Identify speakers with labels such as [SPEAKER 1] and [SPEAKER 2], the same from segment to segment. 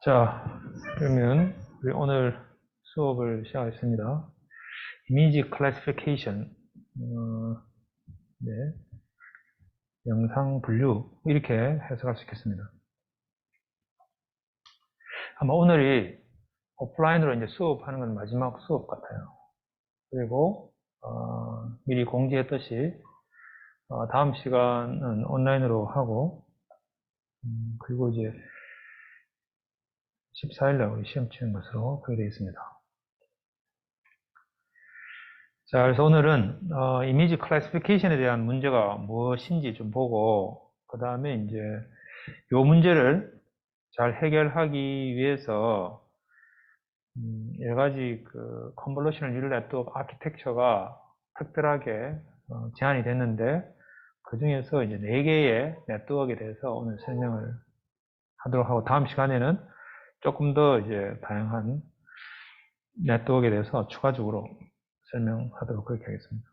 [SPEAKER 1] 자, 그러면 우리 오늘 수업을 시작하겠습니다. 이미지 클래시피케이션, 네, 영상 분류 이렇게 해석할 수 있겠습니다. 아마 오늘이 오프라인으로 이제 수업하는 건 마지막 수업 같아요. 그리고 미리 공지했듯이 다음 시간은 온라인으로 하고 그리고 이제 14일날 우리 시험 치는 것으로 그렇게 되어 있습니다. 자, 그래서 오늘은 이미지 클래시피케이션에 대한 문제가 무엇인지 좀 보고 그 다음에 이제 이 문제를 잘 해결하기 위해서 여러 가지 그 컨볼루셔널 뉴럴 네트워크 아키텍처가 특별하게 제안이 됐는데 그 중에서 이제 4개의 네트워크에 대해서 오늘 설명을 하도록 하고 다음 시간에는 조금 더 이제 다양한 네트워크에 대해서 추가적으로 설명하도록 그렇게 하겠습니다.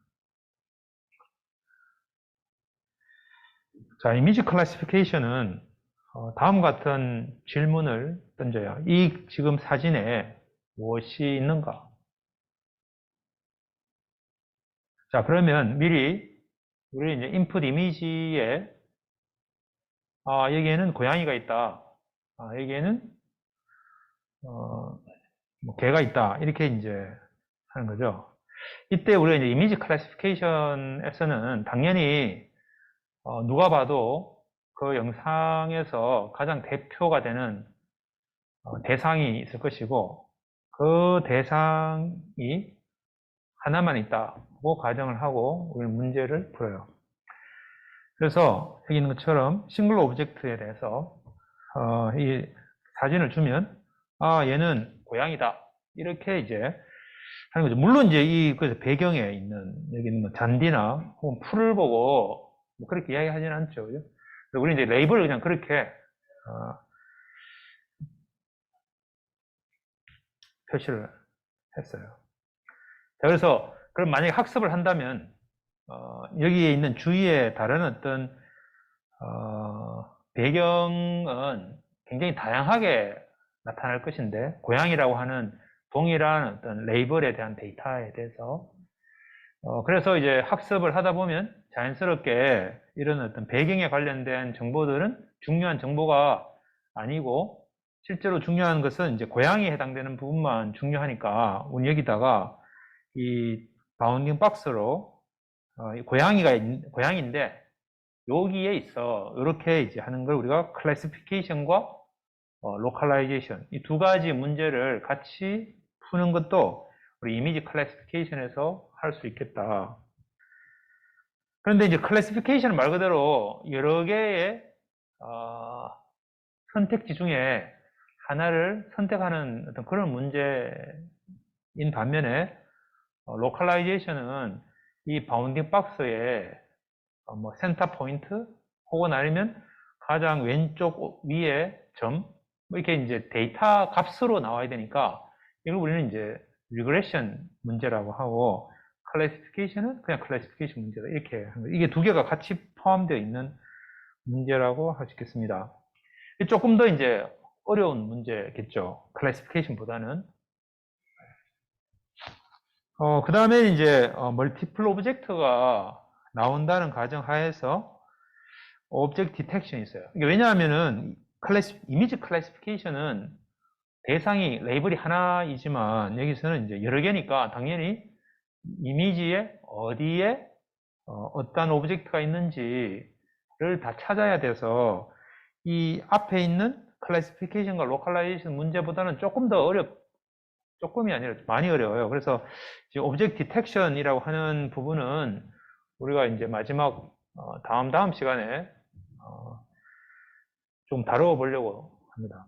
[SPEAKER 1] 자, 이미지 클래시피케이션은 다음과 같은 질문을 던져요. 이 지금 사진에 무엇이 있는가? 자, 그러면 미리 우리 이제 인풋 이미지에 여기에는 고양이가 있다. 여기에는 뭐 개가 있다. 이렇게 이제 하는 거죠. 이때 우리가 이제 이미지 클래시피케이션에서는 당연히 누가 봐도 그 영상에서 가장 대표가 되는 대상이 있을 것이고 그 대상이 하나만 있다고 가정을 하고 우리는 문제를 풀어요. 그래서 여기 있는 것처럼 싱글 오브젝트에 대해서 이 사진을 주면 얘는 고양이다 이렇게 이제 하는 거죠. 물론 이제 이 배경에 있는 여기 있는 뭐 잔디나 혹은 풀을 보고 뭐 그렇게 이야기하지는 않죠. 그죠? 우리 이제 레이블을 그냥 그렇게 표시를 했어요. 자, 그래서 그럼 만약에 학습을 한다면 여기에 있는 주위에 다른 어떤 배경은 굉장히 다양하게 나타날 것인데 고양이라고 하는 동일한 어떤 레이블에 대한 데이터에 대해서 그래서 이제 학습을 하다 보면 자연스럽게 이런 어떤 배경에 관련된 정보들은 중요한 정보가 아니고 실제로 중요한 것은 이제 고양이에 해당되는 부분만 중요하니까 우리 여기다가 이 바운딩 박스로 고양이인데 여기에 있어 이렇게 이제 하는 걸 우리가 클래시피케이션과 로컬라이제이션 이 두 가지 문제를 같이 푸는 것도 우리 이미지 클래시피케이션에서 할 수 있겠다. 그런데 이제 클래시피케이션 말 그대로 여러 개의 선택지 중에 하나를 선택하는 어떤 그런 문제인 반면에 로컬라이제이션은 이 바운딩 박스에 뭐 센터 포인트 혹은 아니면 가장 왼쪽 위에 점 뭐 이렇게 이제 데이터 값으로 나와야 되니까 이걸 우리는 이제 리그레션 문제라고 하고 클래시피케이션은 그냥 클래시피케이션 문제다 이렇게 하는 거예요. 이게 두 개가 같이 포함되어 있는 문제라고 할 수 있겠습니다. 조금 더 이제 어려운 문제겠죠. 클래시피케이션보다는. 그 다음에 이제 멀티플 오브젝트가 나온다는 가정하에서 오브젝트 디텍션이 있어요. 왜냐하면은 이미지 클래시피케이션은 대상이 레이블이 하나이지만 여기서는 이제 여러 개니까 당연히 이미지에 어디에 어떤 오브젝트가 있는지를 다 찾아야 돼서 이 앞에 있는 클래시피케이션과 로컬라이제이션 문제보다는 조금 더 조금이 아니라 많이 어려워요. 그래서 오브젝트 디텍션이라고 하는 부분은 우리가 이제 마지막 다음 시간에 좀 다뤄보려고 합니다.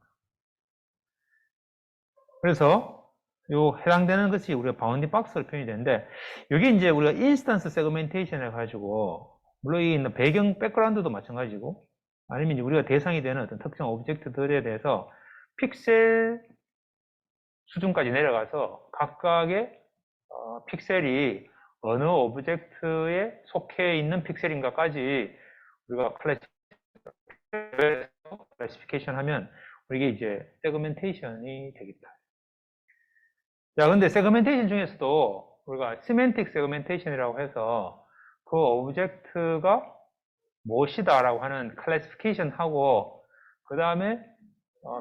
[SPEAKER 1] 그래서 요 해당되는 것이 우리가 바운딩 박스로 표현이 되는데 여기 이제 우리가 인스턴스 세그멘테이션을 가지고 물론 이 있는 배경 백그라운드도 마찬가지고 아니면 우리가 대상이 되는 어떤 특정 오브젝트들에 대해서 픽셀 수준까지 내려가서 각각의 픽셀이 어느 오브젝트에 속해 있는 픽셀인가까지 우리가 클래시피케이션 하면 이게 이제 세그멘테이션이 되겠다. 자, 근데 세그멘테이션 중에서도 우리가 시멘틱 세그멘테이션이라고 해서 그 오브젝트가 무엇이다라고 하는 클래시피케이션하고 그 다음에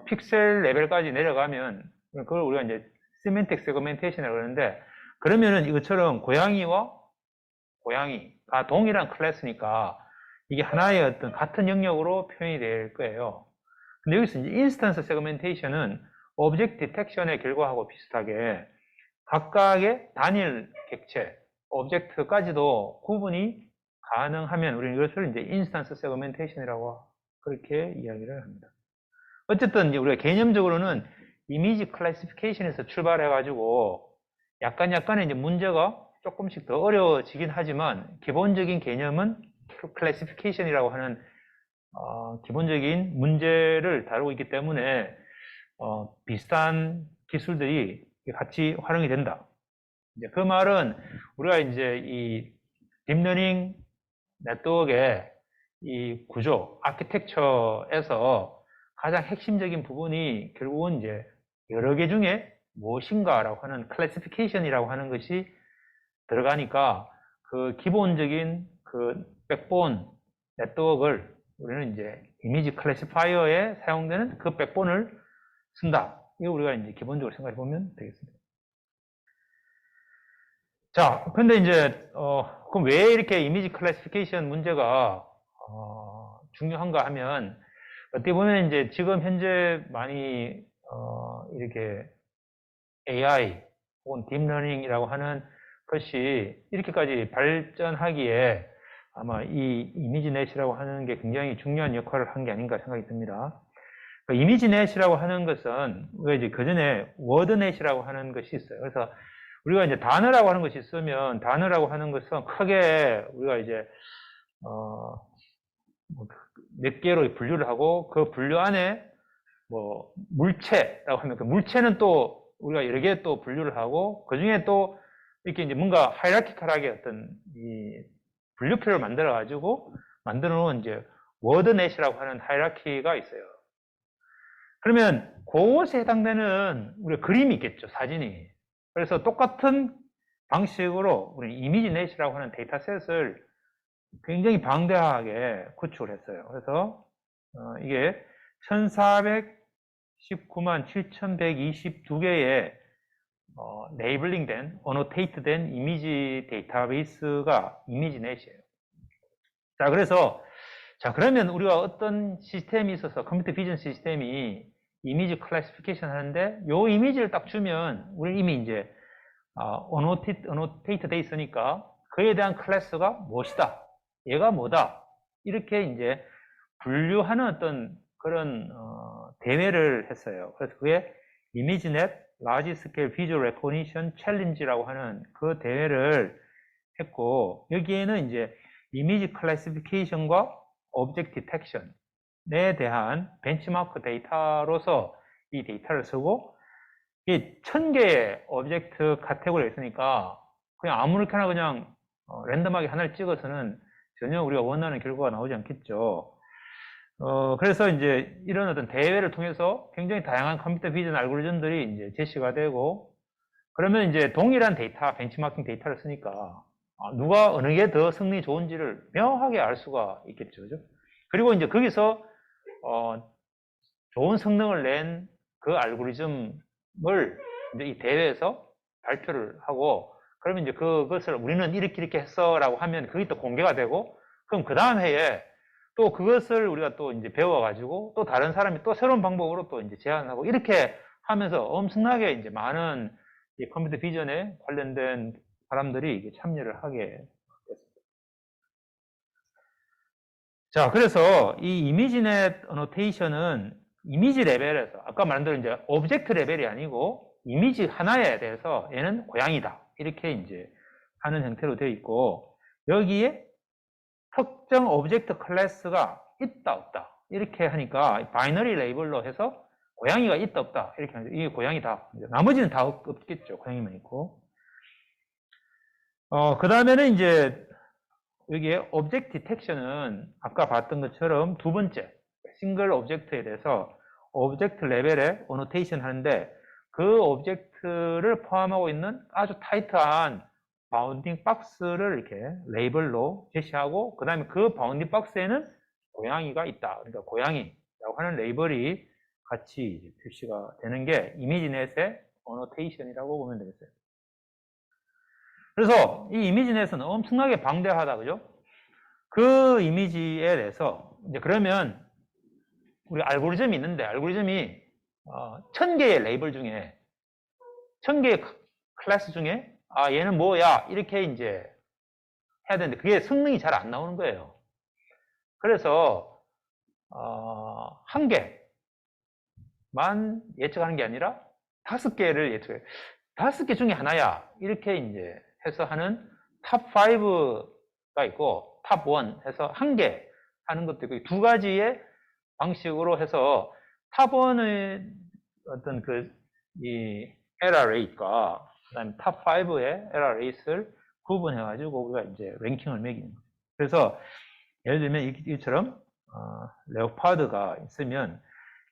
[SPEAKER 1] 픽셀 레벨까지 내려가면 그걸 우리가 이제 시멘틱 세그멘테이션이라고 그러는데, 그러면은 이것처럼 고양이와 고양이가 동일한 클래스니까 이게 하나의 어떤 같은 영역으로 표현이 될 거예요. 근데 여기서 이제 인스턴스 세그멘테이션은 오브젝트 디텍션의 결과하고 비슷하게 각각의 단일 객체, 오브젝트까지도 구분이 가능하면 우리는 이것을 이제 인스턴스 세그멘테이션이라고 그렇게 이야기를 합니다. 어쨌든 이제 우리가 개념적으로는 이미지 클래시피케이션에서 출발해가지고 약간의 이제 문제가 조금씩 더 어려워지긴 하지만 기본적인 개념은 클래시피케이션이라고 하는 기본적인 문제를 다루고 있기 때문에 비슷한 기술들이 같이 활용이 된다. 이제 그 말은 우리가 이제 이 딥러닝 네트워크의 이 구조, 아키텍처에서 가장 핵심적인 부분이 결국은 이제 여러 개 중에 무엇인가라고 하는 클래시피케이션이라고 하는 것이 들어가니까 그 기본적인 그 백본 네트워크를 우리는 이제 이미지 클래시파이어에 사용되는 그 백본을 쓴다. 이거 우리가 이제 기본적으로 생각해 보면 되겠습니다. 자, 근데 이제 그럼 왜 이렇게 이미지 클래시피케이션 문제가 중요한가 하면, 어떻게 보면 이제 지금 현재 많이 이렇게 AI 혹은 딥러닝이라고 하는 것이 이렇게까지 발전하기에 아마 이 이미지넷이라고 하는 게 굉장히 중요한 역할을 한 게 아닌가 생각이 듭니다. 이미지넷이라고 하는 것은 우리가 이제 그전에 워드넷이라고 하는 것이 있어요. 그래서 우리가 이제 단어라고 하는 것이 있으면 단어라고 하는 것은 크게 우리가 이제 몇 개로 분류를 하고 그 분류 안에 뭐 물체라고 하면 그 물체는 또 우리가 여러 개 또 분류를 하고 그 중에 또 이렇게 이제 뭔가 하이라키컬하게 어떤 이 분류표를 만들어 가지고 만들어 놓은 이제 워드넷이라고 하는 하이라키가 있어요. 그러면 그것에 해당되는 우리가 그림이 있겠죠, 사진이. 그래서 똑같은 방식으로 우리 이미지넷이라고 하는 데이터셋을 굉장히 방대하게 구축을 했어요. 그래서 이게 1419만 7122개의 레이블링된, 어노테이트된 이미지 데이터베이스가 이미지넷이에요. 자, 그러면 우리가 어떤 시스템이 있어서 컴퓨터 비전 시스템이 이미지 클래시피케이션 하는데 요 이미지를 딱 주면 우리 이미 이제 어노테이트 돼 있으니까 그에 대한 클래스가 무엇이다, 얘가 뭐다, 이렇게 이제 분류하는 어떤 그런 대회를 했어요. 그래서 그게 이미지넷 라지 스케일 비주얼 레코니션 챌린지라고 하는 그 대회를 했고, 여기에는 이제 이미지 클래시피케이션과 오브젝트 디텍션에 대한 벤치마크 데이터로서 이 데이터를 쓰고, 이 1000개의 오브젝트 카테고리가 있으니까 그냥 아무렇게나 그냥 랜덤하게 하나를 찍어서는 전혀 우리가 원하는 결과가 나오지 않겠죠. 그래서 이제 이런 어떤 대회를 통해서 굉장히 다양한 컴퓨터 비전 알고리즘들이 이제 제시가 되고, 그러면 이제 동일한 데이터, 벤치마킹 데이터를 쓰니까 누가 어느 게 더 성능이 좋은지를 명확하게 알 수가 있겠죠. 그죠? 그리고 이제 거기서 좋은 성능을 낸 그 알고리즘을 이제 이 대회에서 발표를 하고, 그러면 이제 그것을 우리는 이렇게 했어라고 하면 그게 또 공개가 되고, 그럼 그 다음 해에 또 그것을 우리가 또 이제 배워가지고 또 다른 사람이 또 새로운 방법으로 또 이제 제안하고, 이렇게 하면서 엄청나게 이제 많은 이 컴퓨터 비전에 관련된 사람들이 이게 참여를 하게 됐습니다. 자, 그래서 이 이미지넷 어노테이션은 이미지 레벨에서 아까 말한 대로 이제 오브젝트 레벨이 아니고 이미지 하나에 대해서 얘는 고양이다, 이렇게 이제 하는 형태로 되어 있고, 여기에 특정 오브젝트 클래스가 있다 없다 이렇게 하니까 바이너리 레이블로 해서 고양이가 있다 없다 이렇게 하는데, 이게 고양이다, 나머지는 다 없겠죠. 고양이만 있고. 그 다음에는 이제 여기에 오브젝트 디텍션은 아까 봤던 것처럼 두 번째 싱글 오브젝트에 대해서 오브젝트 레벨에 어노테이션 하는데 그 오브젝트를 포함하고 있는 아주 타이트한 바운딩 박스를 이렇게 레이블로 제시하고 그 다음에 그 바운딩 박스에는 고양이가 있다. 그러니까 고양이라고 하는 레이블이 같이 표시가 되는 게 이미지넷의 어노테이션이라고 보면 되겠어요. 그래서 이 이미지넷은 엄청나게 방대하다, 그죠? 그 이미지에 대해서 이제 그러면 우리 알고리즘이 있는데 알고리즘이 1000개의 레이블 중에 1000개의 클래스 중에 얘는 뭐야 이렇게 이제 해야 되는데 그게 성능이 잘 안 나오는 거예요. 그래서 한 개만 예측하는 게 아니라 5개를 예측해요. 5개 중에 하나야 이렇게 이제 해서 하는 탑 5가 있고 탑 1 해서 한 개 하는 것도 있고 두 가지의 방식으로 해서 탑 1의 어떤 이 에러 레이트가 그다음에 탑 5의 에러 레이트를 구분해가지고 우리가 이제 랭킹을 매기는 거예요. 그래서 예를 들면 이처럼 레오파드가 있으면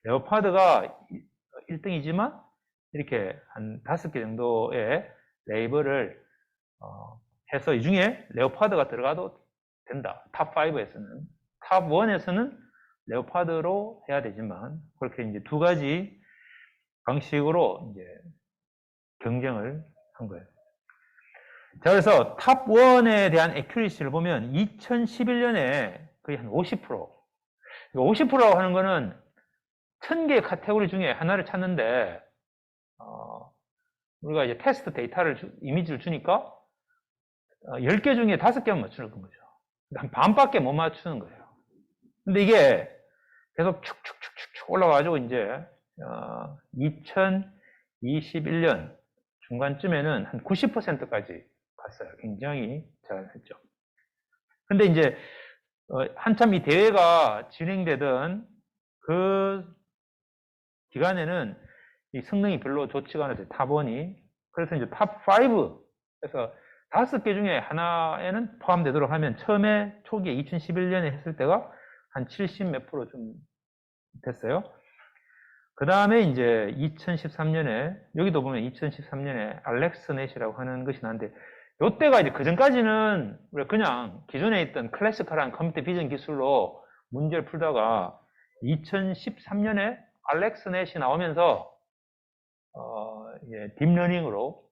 [SPEAKER 1] 레오파드가 1등이지만 이렇게 한 5개 정도의 레이블을 해서 이 중에 레오파드가 들어가도 된다. 탑 5에서는. 탑 1에서는 레오파드로 해야 되지만 그렇게 이제 두 가지 방식으로 이제 경쟁을 한 거예요. 자, 그래서 탑 1에 대한 액큐리시를 보면 2011년에 거의 한 50%. 50%라고 하는 거는 1000개의 카테고리 중에 하나를 찾는데 우리가 이제 테스트 데이터를 이미지를 주니까 10개 중에 5개만 맞추는 거죠. 한 반밖에 못 맞추는 거예요. 근데 이게 계속 축축축축 올라가가지고 이제 2021년 중간쯤에는 한 90%까지 갔어요. 굉장히 잘했죠. 근데 이제 한참 이 대회가 진행되던 그 기간에는 이 성능이 별로 좋지가 않았어요. 탑1이. 그래서 이제 탑5 그래서 5개 중에 하나에는 포함되도록 하면 처음에 초기에 2011년에 했을 때가 한 70 몇 프로 좀 됐어요. 그 다음에 이제 2013년에 여기도 보면 2013년에 알렉스넷이라고 하는 것이 나는데 이때가 이제 그 전까지는 그냥 기존에 있던 클래시컬한 컴퓨터 비전 기술로 문제를 풀다가 2013년에 알렉스넷이 나오면서 딥러닝으로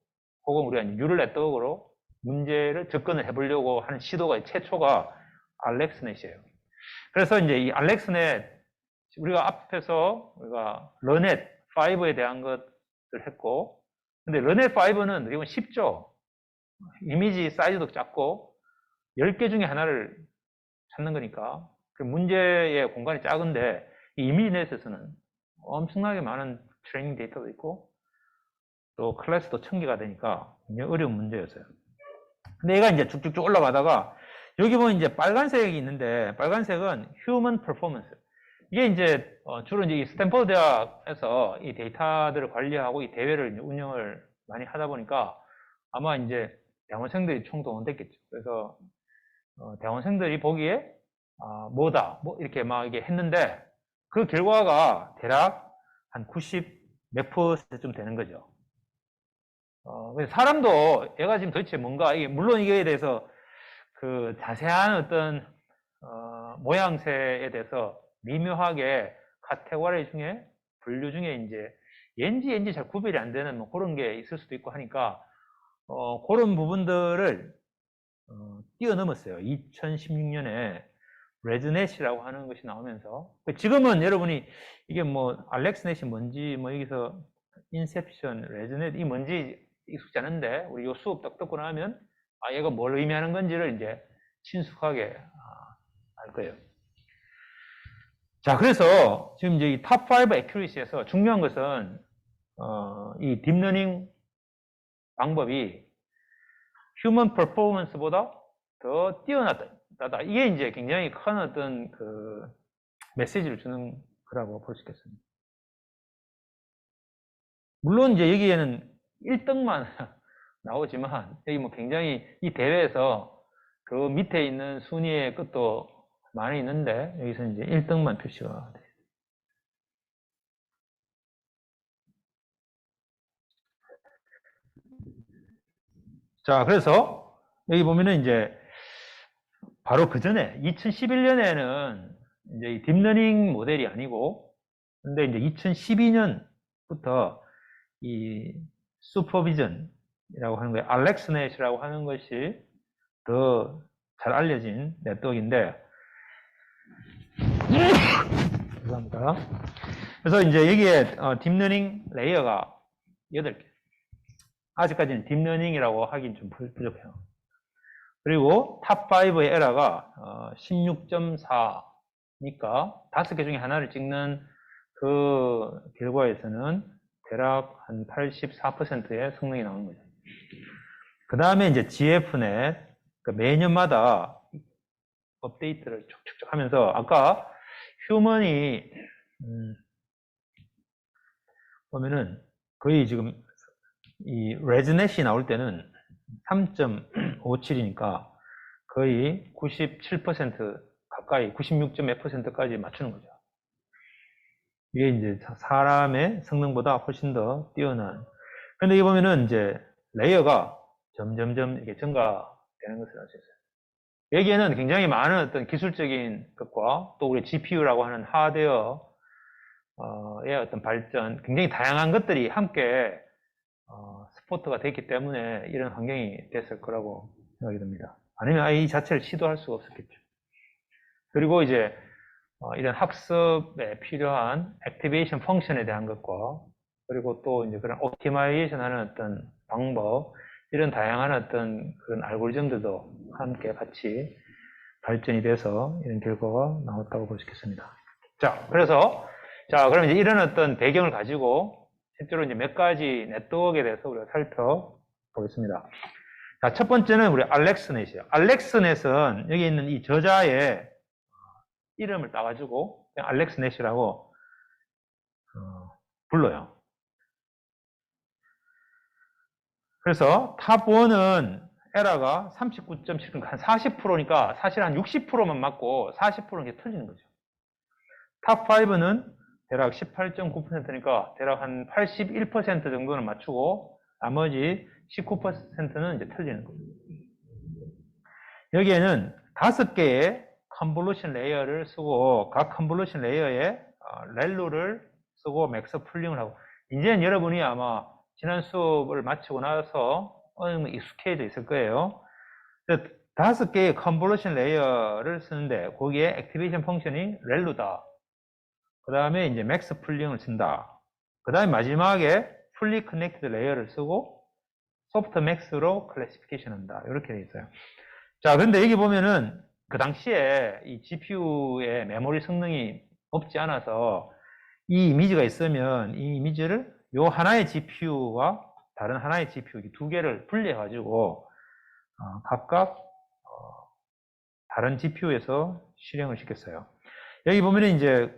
[SPEAKER 1] 혹은 우리가 뉴럴 네트워크로 문제를 접근을 해보려고 하는 시도가 최초가 알렉스넷이에요. 그래서 이제 이 알렉스넷 우리가 앞에서 우리가 러넷 5에 대한 것을 했고 근데 러넷 5는 이건 쉽죠. 이미지 사이즈도 작고 10개 중에 하나를 찾는 거니까 그 문제의 공간이 작은데 이 이미지넷에서는 엄청나게 많은 트레이닝 데이터도 있고 또 클래스도 1000개가 되니까 굉장히 어려운 문제였어요. 근데 얘가 이제 쭉쭉쭉 올라가다가 여기 보면 이제 빨간색이 있는데 빨간색은 휴먼 퍼포먼스. 이게 이제 주로 이제 이 스탠퍼드 대학에서 이 데이터들을 관리하고 이 대회를 운영을 많이 하다 보니까 아마 이제 대학원생들이 총동원됐겠죠. 그래서 대학원생들이 보기에 뭐다 뭐 이렇게 막 이게 했는데 그 결과가 대략 한 90 몇 %쯤 되는 거죠. 사람도 얘가 지금 도대체 뭔가 이게 물론 이거에 대해서 그 자세한 어떤 모양새에 대해서 미묘하게 카테고리 중에 분류 중에 이제 얘인지 잘 구별이 안 되는 뭐 그런 게 있을 수도 있고 하니까 그런 부분들을 뛰어넘었어요. 2016년에 레즈넷이라고 하는 것이 나오면서 지금은 여러분이 이게 뭐 알렉스넷이 뭔지 뭐 여기서 인셉션, 레즈넷 이 뭔지 익숙지 않은데 우리 요 수업 딱 듣고 나면 얘가 뭘 의미하는 건지를 이제 친숙하게 알 거예요. 자, 그래서 지금 이제 이 탑5 액큐리시에서 중요한 것은 이 딥러닝 방법이 휴먼 퍼포먼스보다 더 뛰어나다. 이게 이제 굉장히 큰 어떤 그 메시지를 주는 거라고 볼 수 있겠습니다. 물론 이제 여기에는 1등만 나오지만 여기 뭐 굉장히 이 대회에서 그 밑에 있는 순위의 끝도 많이 있는데 여기서 이제 1등만 표시가 돼요. 자, 그래서 여기 보면은 이제 바로 그 전에 2011년에는 이제 이 딥러닝 모델이 아니고, 근데 이제 2012년부터 이 슈퍼비전이라고 하는 거예요. 알렉스넷이라고 하는 것이 더 잘 알려진 네트워크인데, 죄송합니다. 그래서 이제 여기에 딥러닝 레이어가 8개. 아직까지는 딥러닝이라고 하긴 좀 부족해요. 그리고 탑5의 에러가 16.4니까 5개 중에 하나를 찍는 그 결과에서는 대략 한 84%의 성능이 나오는 거죠. 그 다음에 이제 GFnet, 그러니까 매년마다 업데이트를 쭉쭉쭉 하면서 아까 휴먼이 보면은 거의 지금 이 레즈넷이 나올 때는 3.57이니까 거의 97% 가까이 96몇 %까지 맞추는 거죠. 이게 이제 사람의 성능보다 훨씬 더 뛰어난. 근데 이 보면은 이제 레이어가 점점점 이렇게 증가되는 것을 알 수 있어요. 여기에는 굉장히 많은 어떤 기술적인 것과 또 우리 GPU라고 하는 하드웨어의 어떤 발전, 굉장히 다양한 것들이 함께 스포트가 됐기 때문에 이런 환경이 됐을 거라고 생각이 듭니다. 아니면 아예 이 자체를 시도할 수가 없었겠죠. 그리고 이제 이런 학습에 필요한 액티베이션 펑션에 대한 것과 그리고 또 이제 그런 옵티마이제이션 하는 어떤 방법, 이런 다양한 어떤 그런 알고리즘들도 함께 같이 발전이 돼서 이런 결과가 나왔다고 볼 수 있겠습니다. 자, 그래서, 그럼 이제 이런 어떤 배경을 가지고 실제로 이제 몇 가지 네트워크에 대해서 우리가 살펴보겠습니다. 자, 첫 번째는 우리 알렉스넷이에요. 알렉스넷은 여기 있는 이 저자의 이름을 따가지고 그냥 알렉스넷이라고 불러요. 그래서 탑1은 에러가 39.7, 한 40%니까 사실 한 60%만 맞고 40%는 이게 틀리는 거죠. 탑5는 대략 18.9%니까 대략 한 81% 정도는 맞추고 나머지 19%는 이제 틀리는 거죠. 여기에는 5개의 컨볼루션 레이어를 쓰고 각 컨볼루션 레이어에 렐루를 쓰고 맥스 풀링을 하고, 이제는 여러분이 아마 지난 수업을 마치고 나서 어느 정도 익숙해져 있을 거예요. 5개의 컨볼루션 레이어를 쓰는데 거기에 액티베이션 펑션이 렐루다. 그 다음에 이제 맥스 풀링을 쓴다. 그 다음에 마지막에 풀리 커넥티드 레이어를 쓰고 소프트 맥스로 클래시피케이션 한다. 이렇게 되어 있어요. 자, 근데 여기 보면은 그 당시에 이 GPU의 메모리 성능이 없지 않아서 이 이미지가 있으면 이 이미지를 요 하나의 GPU와 다른 하나의 GPU 두 개를 분리해가지고 각각 다른 GPU에서 실행을 시켰어요. 여기 보면은 이제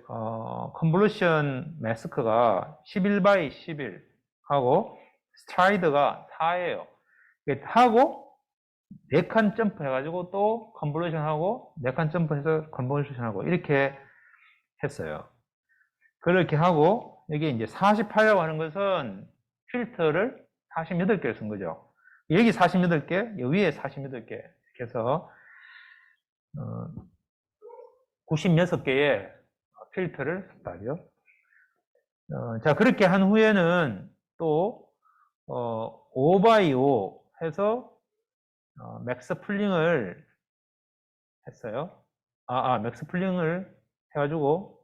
[SPEAKER 1] 컨볼루션 마스크가 11 x 11 하고 스트라이드가 4예요. 하고 4칸 점프 해가지고 또 컨볼루션 하고 4칸 점프해서 컨볼루션 하고 이렇게 했어요. 그렇게 하고 여기 이제 48이라고 하는 것은 필터를 48개를 쓴 거죠. 여기 48개, 여기 위에 48개 이렇게 해서 96개의 필터를 썼다죠. 자, 그렇게 한 후에는 또 5x5 해서 맥스 풀링을 했어요. 맥스 풀링을 해가지고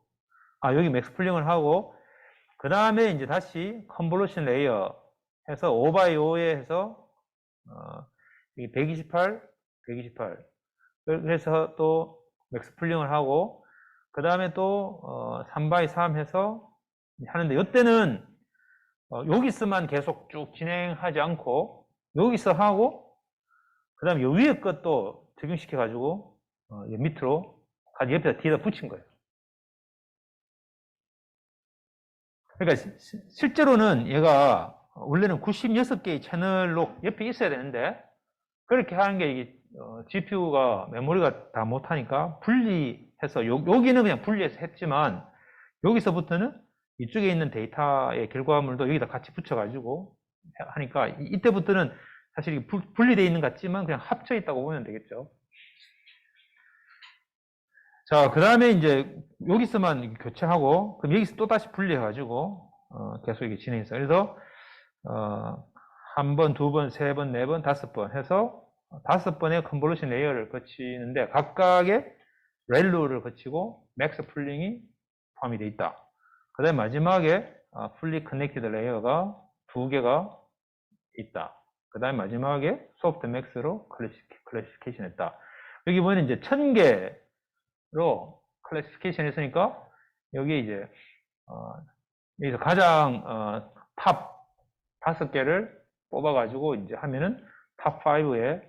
[SPEAKER 1] 여기 맥스 풀링을 하고 그 다음에 이제 다시 컨볼루션 레이어 해서 5x5에 해서 128, 128 그래서 또 맥스 풀링을 하고 그 다음에 또 3x3 해서 하는데 이때는 여기서만 계속 쭉 진행하지 않고 여기서 하고 그 다음에 요 위에 것도 적용시켜 가지고 밑으로 옆에다 뒤에다 붙인 거예요. 그러니까 실제로는 얘가 원래는 96개의 채널로 옆에 있어야 되는데 그렇게 하는 게 이게 GPU가 메모리가 다 못하니까 분리해서 여기는 그냥 분리해서 했지만 여기서부터는 이쪽에 있는 데이터의 결과물도 여기다 같이 붙여가지고 하니까 이때부터는 사실 이게 분리되어 있는 것 같지만 그냥 합쳐 있다고 보면 되겠죠. 자, 그 다음에 이제 여기서만 교체하고, 그럼 여기서 또 다시 분리해가지고, 계속 이게 진행했어요. 그래서, 한 번, 두 번, 세 번, 네 번, 다섯 번 해서 5번의 컨볼루션 레이어를 거치는데, 각각의 렐루를 거치고, 맥스 풀링이 포함이 되어 있다. 그 다음에 마지막에, 풀리 커넥티드 레이어가 2개가 있다. 그 다음에 마지막에 소프트 맥스로 클래시피케이션 했다. 여기 보면 이제 1000개로 클래시피케이션 했으니까, 여기 이제, 여기서 가장, 탑 5개를 뽑아가지고 이제 하면은 탑 5의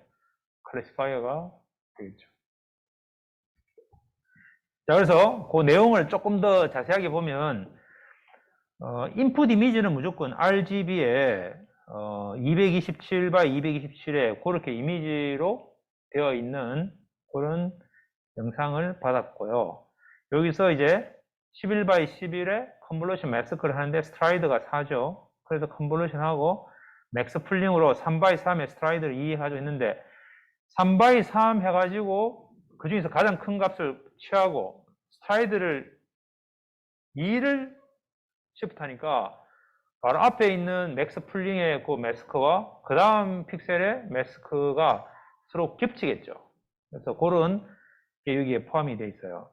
[SPEAKER 1] 클래시파이어가 되겠죠. 자, 그래서 그 내용을 조금 더 자세하게 보면, 인풋 이미지는 무조건 RGB에 227 x 227에 그렇게 이미지로 되어 있는 그런 영상을 받았고요. 여기서 이제 11 x 11에 컨볼루션 마스크를 하는데 스트라이드가 4죠. 그래서 컨볼루션하고 맥스 풀링으로 3 x 3의 스트라이드를 2 가지고 있는데 3 x 3 해가지고 그 중에서 가장 큰 값을 취하고 스트라이드를 2를 시프트하니까 바로 앞에 있는 맥스 풀링의 그 마스크와 그 다음 픽셀의 마스크가 서로 겹치겠죠. 그래서 그런 게 여기에 포함이 되어 있어요.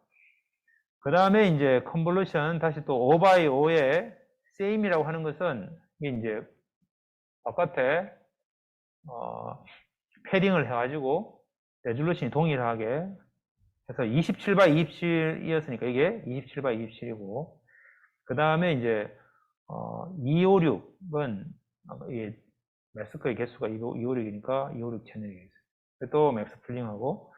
[SPEAKER 1] 그 다음에 이제 컨볼루션 다시 또 5 x 5의 same이라고 하는 것은 이게 이제 바깥에 패딩을 해가지고 레졸루션이 동일하게 해서 27 x 27이었으니까 이게 27 x 27이고 그 다음에 이제 256은 이 마스크의 개수가 256이니까 256 채널이 있어요. 또 맥스 풀링하고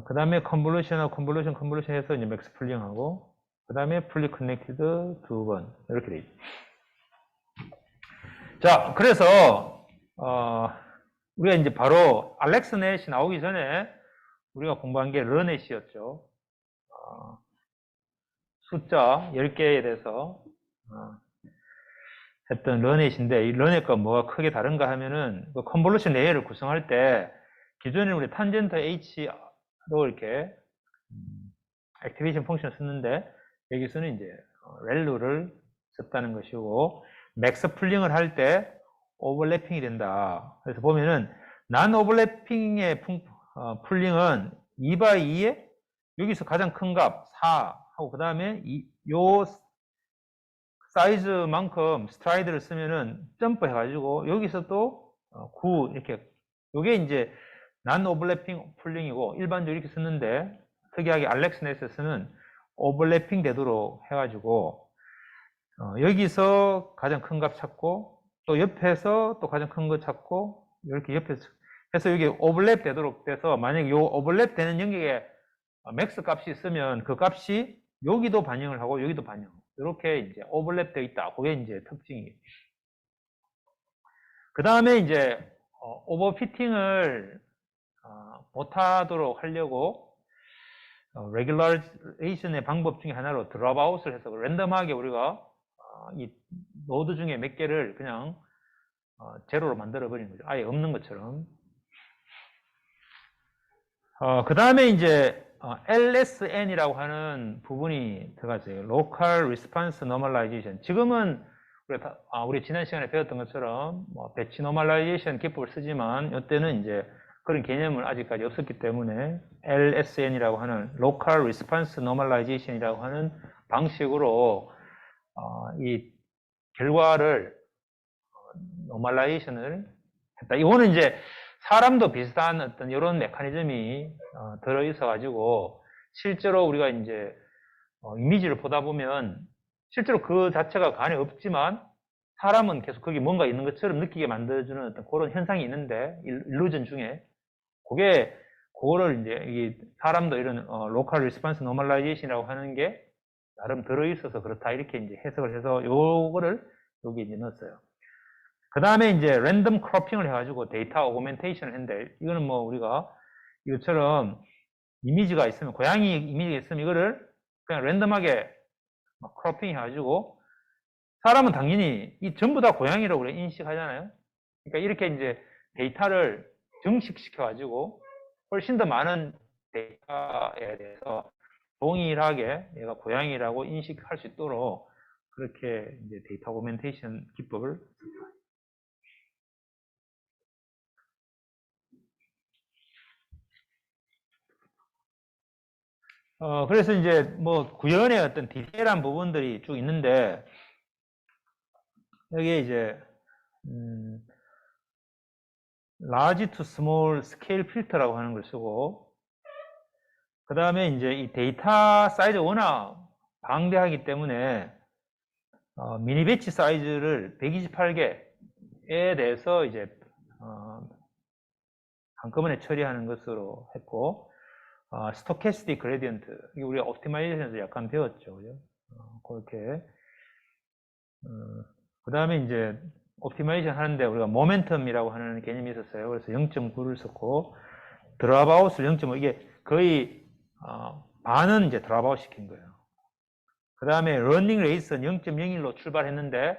[SPEAKER 1] 그 다음에 컨볼루션하고 컨볼루션 해서 이제 맥스 풀링하고 그 다음에 풀리 커넥티드 2번 이렇게 돼 있죠. 자, 그래서 우리가 이제 바로 알렉스넷이 나오기 전에 우리가 공부한 게 르넷이었죠. 숫자 10개에 대해서 했던 르넷인데 이 르넷과 뭐가 크게 다른가 하면은 그 컨볼루션 레이어를 구성할 때 기존에 우리 탄젠트 H로 이렇게 액티베이션 펑션을 썼는데 여기서는 이제 렐루를 썼다는 것이고 맥스 풀링을 할 때 오버래핑이 된다. 그래서 보면은 난 오버래핑의 풀링은 2 x 2에 여기서 가장 큰 값 4 하고 그 다음에 요 사이즈만큼 스트라이드를 쓰면은 점프 해가지고 여기서 또 9 이렇게 요게 이제 난 오버래핑 풀링이고 일반적으로 이렇게 쓰는데 특이하게 알렉스넷에서는 오버래핑 되도록 해가지고 여기서 가장 큰 값 찾고 또 옆에서 또 가장 큰 거 찾고 이렇게 옆에서 해서 여기 오버랩 되도록 돼서 만약에 요 오버랩 되는 영역에 맥스 값이 있으면 그 값이 여기도 반영을 하고 여기도 반영 이렇게 이제 오버랩 되어 있다. 그게 이제 특징이에요. 그 다음에 이제 오버피팅을 못하도록 하려고 레귤러레이션의 방법 중에 하나로 드롭아웃을 해서 랜덤하게 우리가 이 노드 중에 몇 개를 그냥 제로로 만들어 버리는 거죠. 아예 없는 것처럼. 그 다음에 이제 LSN이라고 하는 부분이 들어갔어요. Local Response Normalization. 지금은 우리 지난 시간에 배웠던 것처럼 배치 노멀라이제이션 기법을 쓰지만 이때는 이제 그런 개념은 아직까지 없었기 때문에 LSN이라고 하는 Local Response Normalization이라고 하는 방식으로 이 결과를 노멀라이제이션을 했다. 이거는 이제 사람도 비슷한 어떤 이런 메커니즘이 들어있어 가지고 실제로 우리가 이제 이미지를 보다 보면 실제로 그 자체가 간에 없지만 사람은 계속 거기 뭔가 있는 것처럼 느끼게 만들어주는 어떤 그런 현상이 있는데 일루전 중에 그거를 이제 이 사람도 이런 로컬 리스폰스 노멀라이제이션이라고 하는 게 나름 들어있어서 그렇다 이렇게 이제 해석을 해서 요거를 여기 이제 넣었어요. 그 다음에 이제 랜덤 크로핑을 해가지고 데이터 오그멘테이션을 했는데 이거는 뭐 우리가 이것처럼 이미지가 있으면 고양이 이미지가 있으면 이거를 그냥 랜덤하게 크로핑 해가지고 사람은 당연히 이 전부 다 고양이라고 우리가 인식하잖아요. 그러니까 이렇게 이제 데이터를 증식시켜가지고 훨씬 더 많은 데이터에 대해서 동일하게 얘가 고양이라고 인식할 수 있도록 그렇게 이제 데이터 오그멘테이션 기법을 그래서 이제 뭐 구현의 어떤 디테일한 부분들이 쭉 있는데 여기에 이제 large to small scale filter라고 하는 걸 쓰고 그 다음에 이제 이 데이터 사이즈가 워낙 방대하기 때문에 미니 배치 사이즈를 128개에 대해서 이제 한꺼번에 처리하는 것으로 했고 스토캐스틱 그레디언트 이게 우리가 옵티마이제이션에서 약간 배웠죠, 그죠? 그렇게 그 다음에 이제 옵티마이제이션 하는데 우리가 모멘텀이라고 하는 개념이 있었어요. 그래서 0.9를 썼고 드랍아웃을 0.5 이게 거의 반은 이제 드랍아웃 시킨 거예요. 그 다음에 러닝 레이스는 0.01로 출발했는데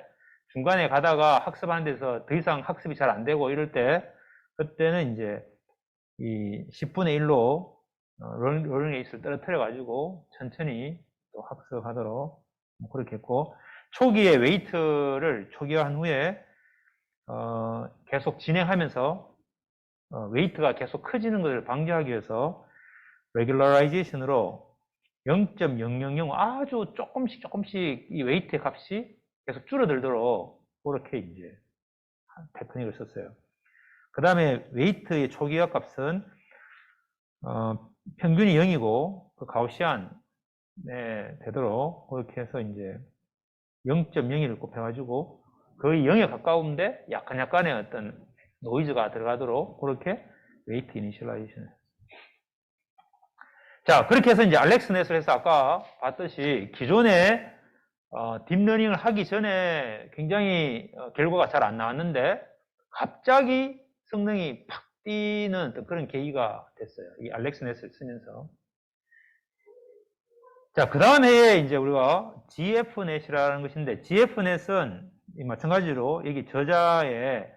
[SPEAKER 1] 중간에 가다가 학습하는 데서 더 이상 학습이 잘 안 되고 이럴 때 그때는 이제 이 10분의 1로 러닝 레이스를 떨어뜨려 가지고 천천히 또 학습하도록 그렇게 했고 초기에 웨이트를 초기화한 후에 계속 진행하면서 웨이트가 계속 커지는 것을 방지하기 위해서 레귤러라이제이션으로 0.000 아주 조금씩 이 웨이트의 값이 계속 줄어들도록 그렇게 이제 테크닉을 썼어요. 그 다음에 웨이트의 초기화 값은 평균이 0이고 그 가우시안에 되도록 그렇게 해서 이제 0.01을 곱해가지고 거의 0에 가까운데 약간의 어떤 노이즈가 들어가도록 그렇게 웨이트 이니셜라이제이션. 자, 그렇게 해서 이제 알렉스넷을 해서 아까 봤듯이 기존에 딥러닝을 하기 전에 굉장히 결과가 잘 안 나왔는데 갑자기 성능이 팍 뛰는 그런 계기가 됐어요. 이 알렉스넷을 쓰면서. 자, 그 다음 해에 이제 우리가 GF넷이라는 것인데 GF넷은 마찬가지로 여기 저자의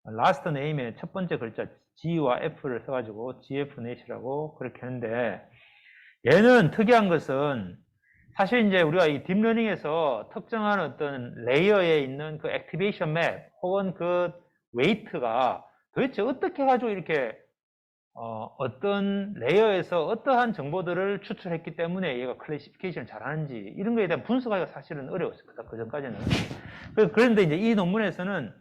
[SPEAKER 1] 라스트 네임의 첫 번째 글자 G와 F를 써가지고 GF넷이라고 그렇게 하는데 얘는 특이한 것은 사실 이제 우리가 이 딥러닝에서 특정한 어떤 레이어에 있는 그 액티베이션 맵 혹은 그 웨이트가 도대체 어떻게 해가지고 이렇게 어떤 레이어에서 어떠한 정보들을 추출했기 때문에 얘가 클래시피케이션을 잘하는지 이런 거에 대한 분석하기가 사실은 어려웠어요. 그 전까지는. 그런데 이제 이 논문에서는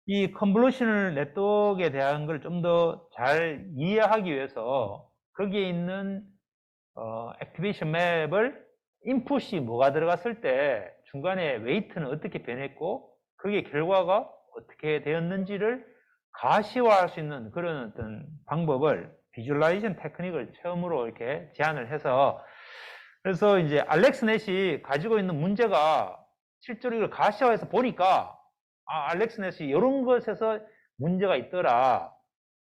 [SPEAKER 1] 이 컨볼루셔널 네트워크에 대한 걸 좀 더 잘 이해하기 위해서 거기에 있는 액티베이션 맵을 인풋이 뭐가 들어갔을 때 중간에 웨이트는 어떻게 변했고 그게 결과가 어떻게 되었는지를 가시화할 수 있는 그런 어떤 방법을 비주얼라이제이션 테크닉을 처음으로 이렇게 제안을 해서 그래서 이제 알렉스넷이 가지고 있는 문제가 실제로 이걸 가시화해서 보니까 알렉스넷이 이런 것에서 문제가 있더라.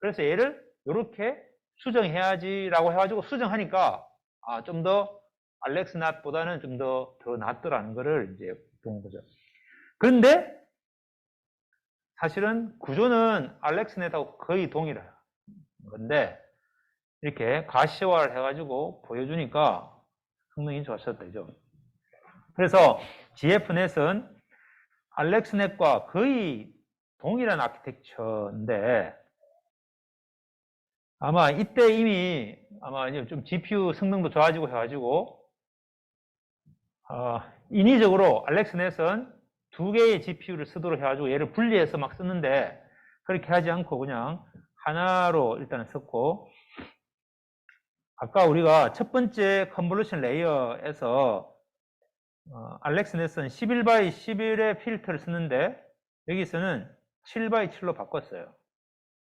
[SPEAKER 1] 그래서 얘를 이렇게 수정해야지라고 해가지고 수정하니까 좀 더 알렉스넷보다는 좀 더 낫더라는 거를 이제 본 거죠. 그런데 사실은 구조는 알렉스넷하고 거의 동일해요. 건데 이렇게 가시화를 해가지고 보여주니까 성능이 좋아졌다죠. 그래서 GF넷은 알렉스넷과 거의 동일한 아키텍처인데 아마 이때 이미 아마 좀 GPU 성능도 좋아지고 해가지고 인위적으로 알렉스넷은 2개의 GPU를 쓰도록 해가지고 얘를 분리해서 막 쓰는데 그렇게 하지 않고 그냥 하나로 일단은 썼고 아까 우리가 첫 번째 컨볼루션 레이어에서 알렉스넷은 11 x 11의 필터를 쓰는데 여기서는 7 x 7로 바꿨어요.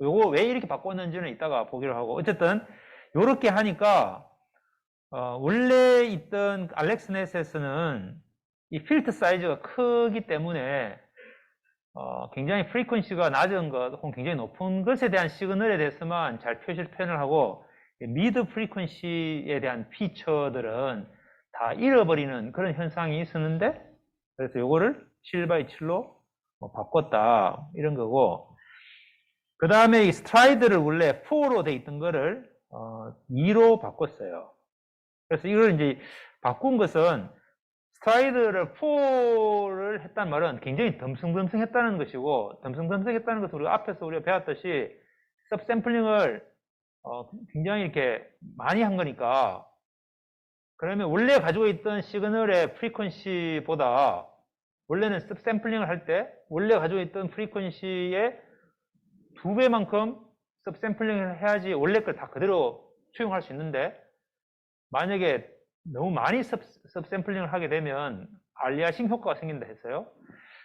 [SPEAKER 1] 요거 왜 이렇게 바꿨는지는 이따가 보기로 하고 어쨌든 이렇게 하니까 원래 있던 알렉스넷에서는 이 필터 사이즈가 크기 때문에 굉장히 프리퀀시가 낮은 것 혹은 굉장히 높은 것에 대한 시그널에 대해서만 잘 표현을 하고 미드 프리퀀시에 대한 피처들은 다 잃어버리는 그런 현상이 있었는데 그래서 요거를 7 x 7로 바꿨다 이런 거고 그 다음에 이 스트라이드를 원래 4로 돼 있던 거를 2로 바꿨어요. 그래서 이걸 이제 바꾼 것은 스트라이드를 4를 했다는 말은 굉장히 덤성덤성했다는 것이고, 덤성덤성했다는 것은 우리가 앞에서 우리가 배웠듯이 섭샘플링을 굉장히 이렇게 많이 한 거니까, 그러면 원래 가지고 있던 시그널의 프리퀀시보다 원래는 섭샘플링을 할 때 원래 가지고 있던 프리퀀시의 2배만큼 섭샘플링을 해야지 원래 걸 다 그대로 수용할 수 있는데, 만약에 너무 많이 섭샘플링을 하게 되면 알리아싱 효과가 생긴다 했어요.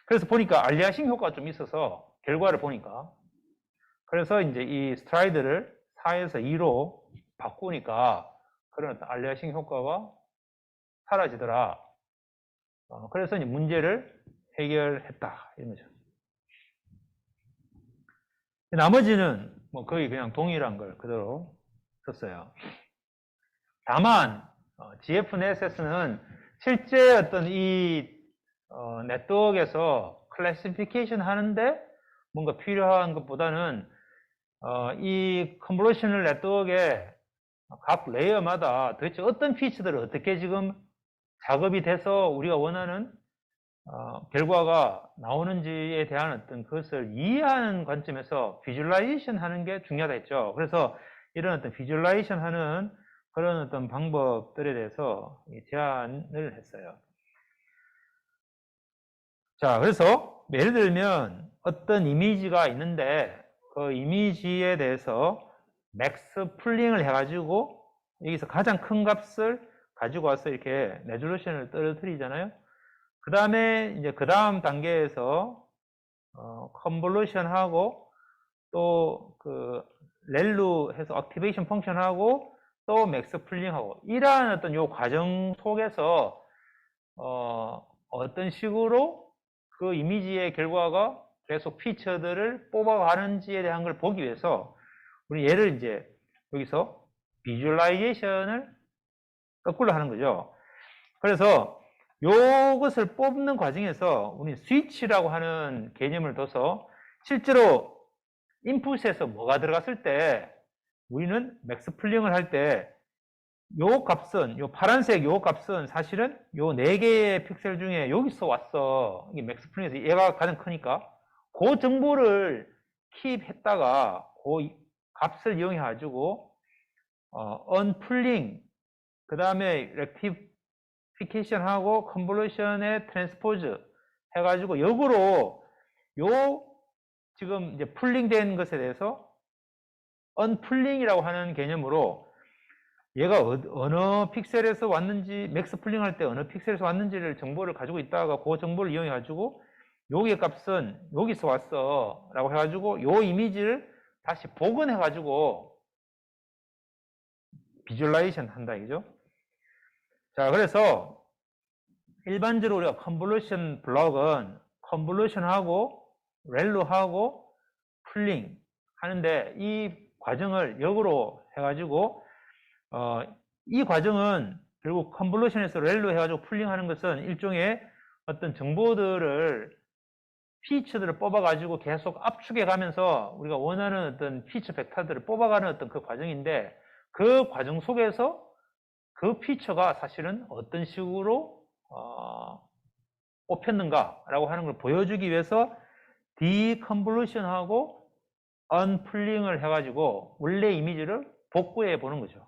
[SPEAKER 1] 그래서 보니까 알리아싱 효과가 좀 있어서 결과를 보니까, 그래서 이제 이 스트라이드를 4에서 2로 바꾸니까 그런 어떤 알리아싱 효과가 사라지더라. 그래서 이제 문제를 해결했다 이런 거죠. 나머지는 뭐 거의 그냥 동일한 걸 그대로 썼어요. 다만 GFNSS는 실제 어떤 이 네트워크에서 클래시피케이션 하는데 뭔가 필요한 것보다는 이 컨볼루셔널 네트워크의 각 레이어마다 도대체 어떤 피처들을 어떻게 지금 작업이 돼서 우리가 원하는 결과가 나오는지에 대한 어떤 그것을 이해하는 관점에서 비주얼라이제이션 하는 게 중요하다 했죠. 그래서 이런 어떤 비주얼라이제이션 하는 그런 어떤 방법들에 대해서 제안을 했어요. 자, 그래서 예를 들면 어떤 이미지가 있는데 그 이미지에 대해서 맥스 풀링을 해가지고 여기서 가장 큰 값을 가지고 와서 이렇게 레졸루션을 떨어뜨리잖아요. 그 다음에 이제 그 다음 단계에서 컨볼루션하고 또 그 렐루 해서 액티베이션 펑션하고 또 맥스 풀링하고 이러한 어떤 요 과정 속에서 어떤 식으로 그 이미지의 결과가 계속 피처들을 뽑아가는지에 대한 걸 보기 위해서 우리 얘를 이제 여기서 비주얼라이제이션을 거꾸로 하는 거죠. 그래서 요것을 뽑는 과정에서 우리 스위치라고 하는 개념을 둬서 실제로 인풋에서 뭐가 들어갔을 때 우리는 맥스 풀링을 할 때 요 값은 요 파란색 요 값은 사실은 요 4개의 픽셀 중에 여기서 왔어. 이게 맥스 풀링에서 얘가 가장 크니까 그 정보를 킵했다가 그 값을 이용해 가지고 언풀링 그 다음에 렉티피케이션하고 컨볼루션의 트랜스포즈 해가지고 역으로 요 지금 이제 풀링된 것에 대해서 언풀링이라고 하는 개념으로 얘가 어느 픽셀에서 왔는지 맥스 풀링 할 때 어느 픽셀에서 왔는지를 정보를 가지고 있다가 그 정보를 이용해 가지고 여기의 값은 여기서 왔어 라고 해가지고 요 이미지를 다시 복원해 가지고 비주얼라이제이션 한다 이거죠. 자, 그래서 일반적으로 우리가 컨볼루션 블록은 컨볼루션하고 렐루하고 풀링 하는데 이 과정을 역으로 해가지고 이 과정은 결국 컨볼루션에서 렐루 해가지고 풀링 하는 것은 일종의 어떤 정보들을 피처들을 뽑아가지고 계속 압축해 가면서 우리가 원하는 어떤 피처 벡터들을 뽑아가는 어떤 그 과정인데 그 과정 속에서 그 피처가 사실은 어떤 식으로 뽑혔는가라고 하는 걸 보여주기 위해서 디컨볼루션하고 언풀링을 해가지고 원래 이미지를 복구해 보는 거죠.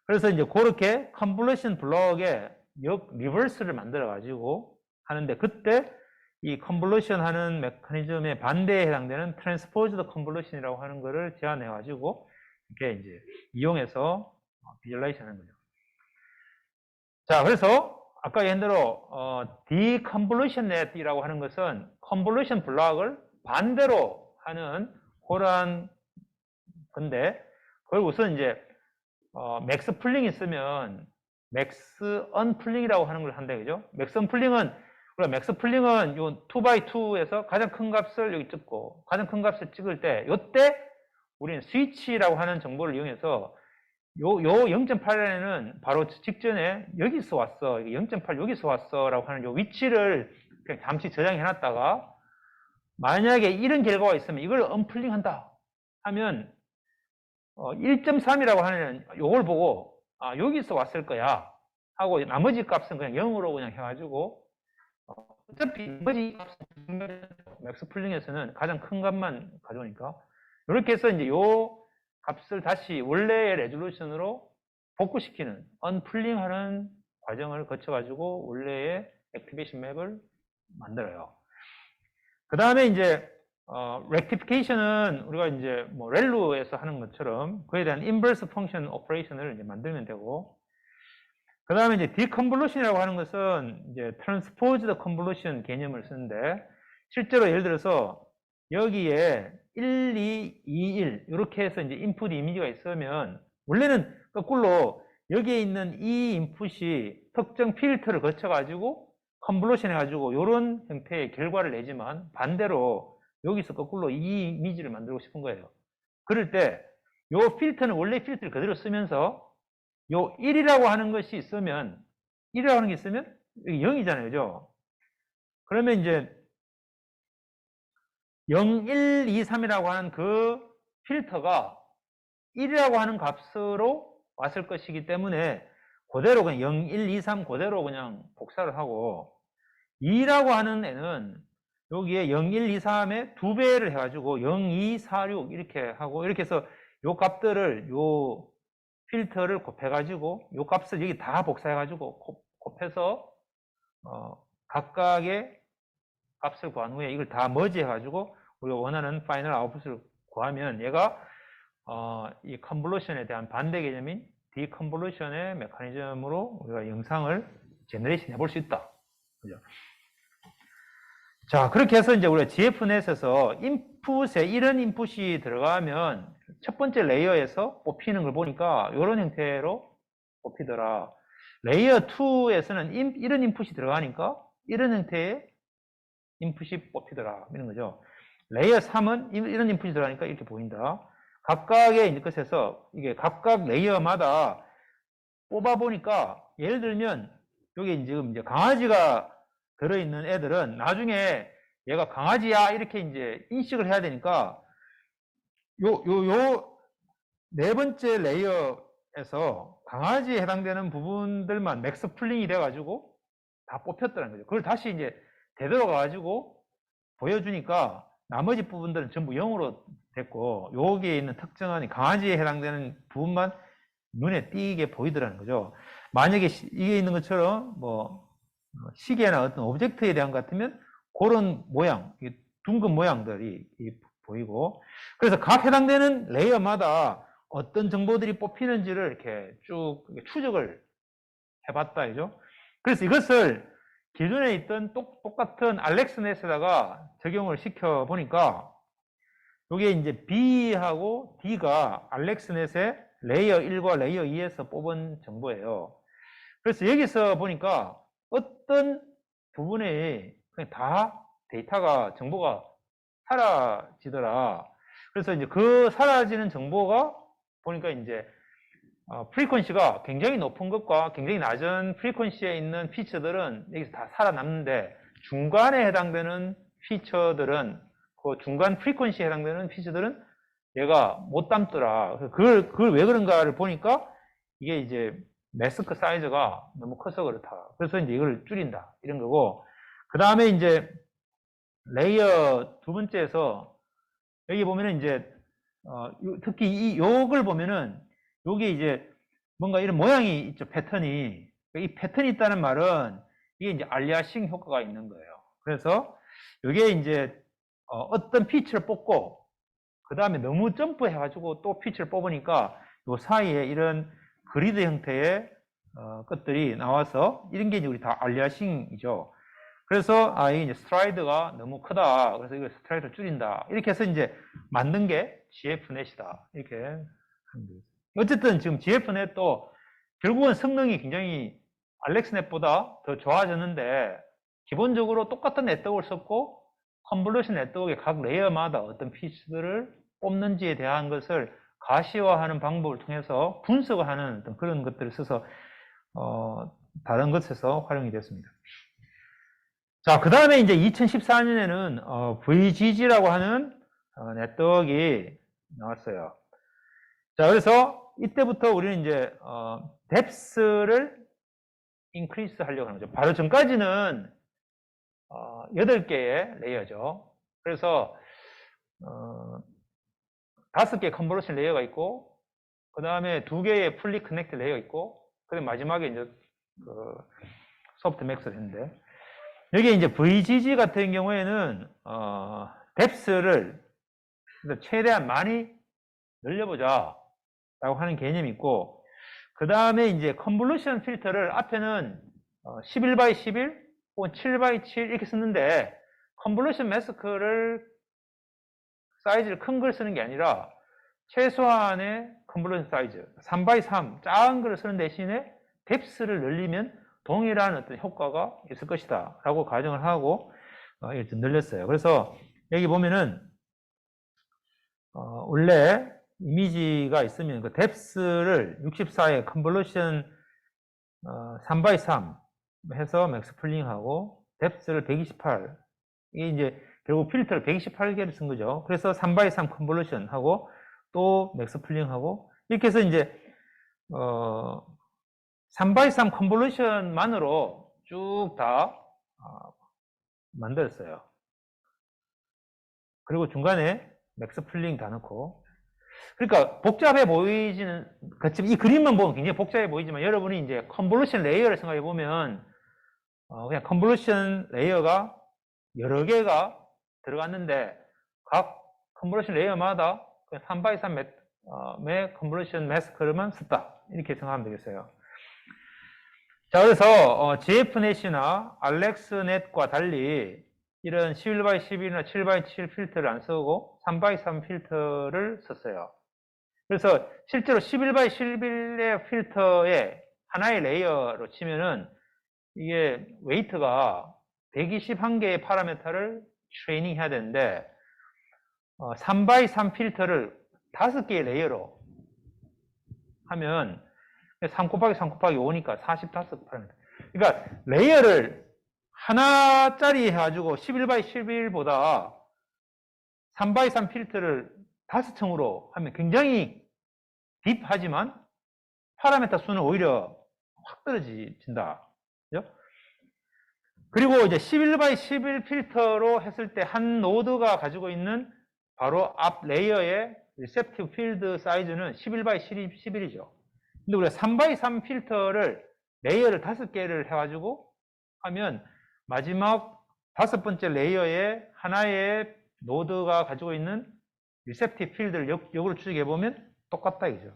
[SPEAKER 1] 그래서 이제 그렇게 컨볼루션 블록에 리버스를 만들어 가지고 하는데 그때 이 컨볼루션 하는 메커니즘의 반대에 해당되는 트랜스포즈드 컨볼루션이라고 하는 거를 제안해 가지고 이렇게 이제 이용해서 비주얼라이제이션 하는 거죠. 자, 그래서 아까 얘기한 대로 디컨볼루션 넷이라고 하는 것은 컨볼루션 블록을 반대로 하는 그러한 건데 그걸 우선 이제 맥스 풀링이 있으면 맥스 언풀링이라고 하는 걸 한다 그죠? 맥스 언풀링은 우리가 맥스 풀링은 요 2x2에서 가장 큰 값을 여기 찍고 가장 큰 값을 찍을 때 요때 우리는 스위치라고 하는 정보를 이용해서 요 0.8에는 바로 직전에 여기서 왔어 0.8 여기서 왔어 라고 하는 요 위치를 그냥 잠시 저장해 놨다가 만약에 이런 결과가 있으면 이걸 언플링 한다 하면 1.3이라고 하는 요걸 보고 여기서 왔을 거야 하고 나머지 값은 그냥 0으로 그냥 해가지고 어차피 나머지 값은 맥스플링에서는 가장 큰 값만 가져오니까 이렇게 해서 이제 요 값을 다시 원래의 레졸루션으로 복구시키는 언플링하는 과정을 거쳐가지고 원래의 액티베이션 맵을 만들어요. 그 다음에 이제 rectification은 우리가 이제 뭐 렐루에서 하는 것처럼 그에 대한 inverse function operation을 이제 만들면 되고, 그 다음에 이제 deconvolution이라고 하는 것은 이제 transposed convolution 개념을 쓰는데, 실제로 예를 들어서 여기에 1, 2, 2, 1 이렇게 해서 이제 인풋 이미지가 있으면 원래는 거꾸로 여기에 있는 이 인풋이 특정 필터를 거쳐가지고 컨볼루션 해가지고 이런 형태의 결과를 내지만 반대로 여기서 거꾸로 이 이미지를 만들고 싶은 거예요. 그럴 때 이 필터는 원래 필터를 그대로 쓰면서 요 1이라고 하는 것이 있으면 1이라고 하는 게 있으면 여기 0이잖아요. 그죠? 그러면 이제 0, 1, 2, 3이라고 하는 그 필터가 1이라고 하는 값으로 왔을 것이기 때문에 그대로 그냥 0, 1, 2, 3 그대로 그냥 복사를 하고, 2라고 하는 애는 여기에 0, 1, 2, 3의 2배를 해가지고 0, 2, 4, 6 이렇게 하고, 이렇게 해서 요 값들을 요 필터를 곱해가지고 요 값을 여기 다 복사해가지고 곱해서 각각의 값을 구한 후에 이걸 다 머지해가지고 우리가 원하는 파이널 아웃풋을 구하면 얘가 이 컨볼루션에 대한 반대 개념인 디컨볼루션의 메커니즘으로 우리가 영상을 제너레이션 해볼 수 있다. 그죠? 자, 그렇게 해서 이제 우리가 GF넷에서 인풋에 이런 인풋이 들어가면 첫 번째 레이어에서 뽑히는 걸 보니까 이런 형태로 뽑히더라. 레이어 2에서는 이런 인풋이 들어가니까 이런 형태의 인풋이 뽑히더라. 이런 거죠. 레이어 3은 이런 인풋이 들어가니까 이렇게 보인다. 각각의 것에서 이게 각각 레이어마다 뽑아보니까 예를 들면 여기 지금 이제 강아지가 들어있는 애들은 나중에 얘가 강아지야 이렇게 이제 인식을 해야 되니까 요 네 번째 레이어에서 강아지에 해당되는 부분들만 맥스 플링이 돼가지고 다 뽑혔다는 거죠. 그걸 다시 이제 되돌아가가지고 보여주니까 나머지 부분들은 전부 0으로 됐고 여기에 있는 특정한 강아지에 해당되는 부분만 눈에 띄게 보이더라는 거죠. 만약에 이게 있는 것처럼 뭐 시계나 어떤 오브젝트에 대한 것 같으면 그런 모양, 둥근 모양들이 보이고, 그래서 각 해당되는 레이어마다 어떤 정보들이 뽑히는지를 이렇게 쭉 추적을 해봤다, 이죠. 그래서 이것을 기존에 있던 똑같은 알렉스넷에다가 적용을 시켜 보니까 이게 이제 B하고 D가 알렉스넷의 레이어 1과 레이어 2에서 뽑은 정보예요. 그래서 여기서 보니까 어떤 부분에 그냥 다 데이터가 정보가 사라지더라. 그래서 이제 그 사라지는 정보가 보니까 이제 프리퀀시가 굉장히 높은 것과 굉장히 낮은 프리퀀시에 있는 피처들은 여기서 다 살아남는데 중간에 해당되는 피처들은 그 중간 프리퀀시에 해당되는 피처들은 얘가 못 담더라. 그걸 왜 그런가를 보니까 이게 이제 매스크 사이즈가 너무 커서 그렇다. 그래서 이제 이걸 줄인다. 이런 거고. 그 다음에 이제 레이어 두 번째에서 여기 보면은 이제 특히 요걸 보면은 요게 이제 뭔가 이런 모양이 있죠. 패턴이. 이 패턴이 있다는 말은 이게 이제 알리아싱 효과가 있는 거예요. 그래서 이게 이제 어떤 피치를 뽑고 그 다음에 너무 점프해가지고 또 피치를 뽑으니까 요 사이에 이런 그리드 형태의 것들이 나와서 이런 게 이제 우리 다 알리아싱이죠. 그래서 이게 이제 스트라이드가 너무 크다. 그래서 이걸 스트라이드를 줄인다. 이렇게 해서 이제 만든 게 GF넷이다. 이렇게 하는 거죠. 어쨌든 지금 GF넷도 결국은 성능이 굉장히 알렉스넷보다 더 좋아졌는데 기본적으로 똑같은 네트워크를 썼고 컨볼루션 네트워크의 각 레이어마다 어떤 피스들을 뽑는지에 대한 것을 가시화하는 방법을 통해서 분석을 하는 어떤 그런 것들을 써서 다른 것에서 활용이 됐습니다. 자, 그 다음에 이제 2014년에는 VGG라고 하는 네트워크가 나왔어요. 자, 그래서 이때부터 우리는 이제 뎁스를 인크리스 하려고 하는 거죠. 바로 전까지는 8개의 레이어죠. 그래서 5개의 컨볼루션 레이어가 있고, 그 다음에 2개의 풀리 커넥트 레이어 있고, 그 다음에 마지막에 이제 그 소프트 맥스를 했는데, 여기 이제 VGG 같은 경우에는 뎁스를 최대한 많이 늘려보자 라고 하는 개념이 있고, 그 다음에 이제 컨볼루션 필터를 앞에는 11x11 혹은 7x7 이렇게 쓰는데, 컨볼루션 매스크를 사이즈를 큰 걸 쓰는 게 아니라 최소한의 컨볼루션 사이즈 3x3 작은 걸 쓰는 대신에 뎁스를 늘리면 동일한 어떤 효과가 있을 것이다 라고 가정을 하고 이렇게 늘렸어요. 그래서 여기 보면은 원래 이미지가 있으면 그 뎁스를 64의 컨볼루션 3x3 해서 맥스 풀링하고 뎁스를 128 이게 이제 결국 필터를 128개를 쓴 거죠. 그래서 3x3 컨볼루션 하고 또 맥스 풀링 하고 이렇게 해서 이제 3x3 컨볼루션만으로 쭉 다 만들었어요. 그리고 중간에 맥스 풀링 다 넣고, 그러니까 복잡해 보이지는, 이 그림만 보면 굉장히 복잡해 보이지만 여러분이 이제 컨볼루션 레이어를 생각해 보면 그냥 컨볼루션 레이어가 여러 개가 들어갔는데 각 컨볼루션 레이어마다 3x3의 컨볼루션 매스크를만 썼다 이렇게 생각하면 되겠어요. 자, 그래서 GFNet이나 AlexNet과 달리 이런 11x11이나 7x7 필터를 안 쓰고 3x3 필터를 썼어요. 그래서 실제로 11x11의 필터의 하나의 레이어로 치면은 이게 웨이트가 121개의 파라미터를 트레이닝 해야 되는데 3x3 필터를 5개의 레이어로 하면 3 곱하기 3 곱하기 5니까 45 파라미터. 그러니까 레이어를 하나짜리 해가지고 11x11보다 3x3 필터를 5층으로 하면 굉장히 딥하지만 파라미터 수는 오히려 확 떨어진다. 그죠? 그리고 이제 11x11 필터로 했을 때 한 노드가 가지고 있는 바로 앞 레이어의 리셉티브 필드 사이즈는 11x11이죠. 근데 우리가 3x3 필터를 레이어를 5개를 해가지고 하면 마지막 5번째 레이어에 하나의 노드가 가지고 있는 리셉티브 필드를 역으로 추적해보면 똑같다 이거죠.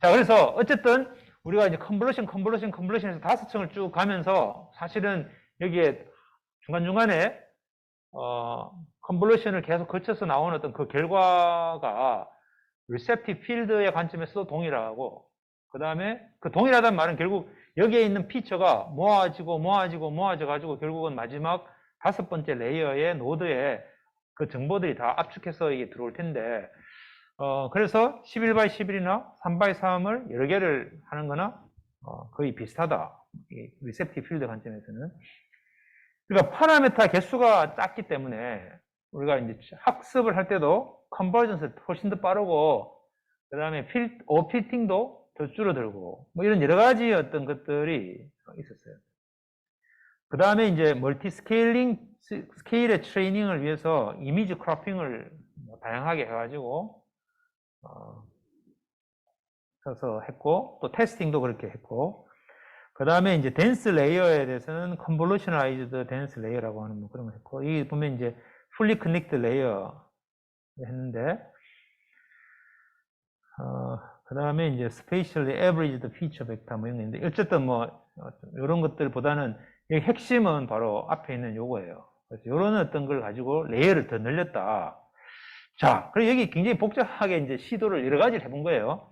[SPEAKER 1] 자, 그래서 어쨌든 우리가 이제 컨볼루션에서 5층을 쭉 가면서 사실은 여기에 중간중간에 컨볼루션을 계속 거쳐서 나오는 어떤 그 결과가 리셉티브 필드의 관점에서도 동일하고, 그 다음에 그 동일하다는 말은 결국 여기에 있는 피처가 모아져 가지고 결국은 마지막 5번째 레이어의 노드에 그 정보들이 다 압축해서 이게 들어올 텐데, 그래서 11x11이나 3x3을 여러 개를 하는 거나 거의 비슷하다. 이 리셉티브 필드 관점에서는. 그러니까 파라미터 개수가 작기 때문에 우리가 이제 학습을 할 때도 컨버전스 훨씬 더 빠르고, 그 다음에 오피팅도 더 줄어들고, 뭐 이런 여러 가지 어떤 것들이 있었어요. 그 다음에 이제 멀티 스케일의 트레이닝을 위해서 이미지 크로핑을 다양하게 해가지고, 해서 했고, 또 테스팅도 그렇게 했고, 그 다음에 이제 댄스 레이어에 대해서는 컨볼루셔널라이즈드 댄스 레이어라고 하는 뭐 그런 걸 했고, 이 보면 이제 풀리 커넥트 레이어 했는데, 그 다음에 이제 spatially averaged feature vector 뭐 이런 게 있는데, 어쨌든 뭐 이런 것들보다는 여기 핵심은 바로 앞에 있는 요거예요. 그래서 이런 어떤 걸 가지고 레이어를 더 늘렸다. 자, 그리고 여기 굉장히 복잡하게 이제 시도를 여러 가지를 해본 거예요.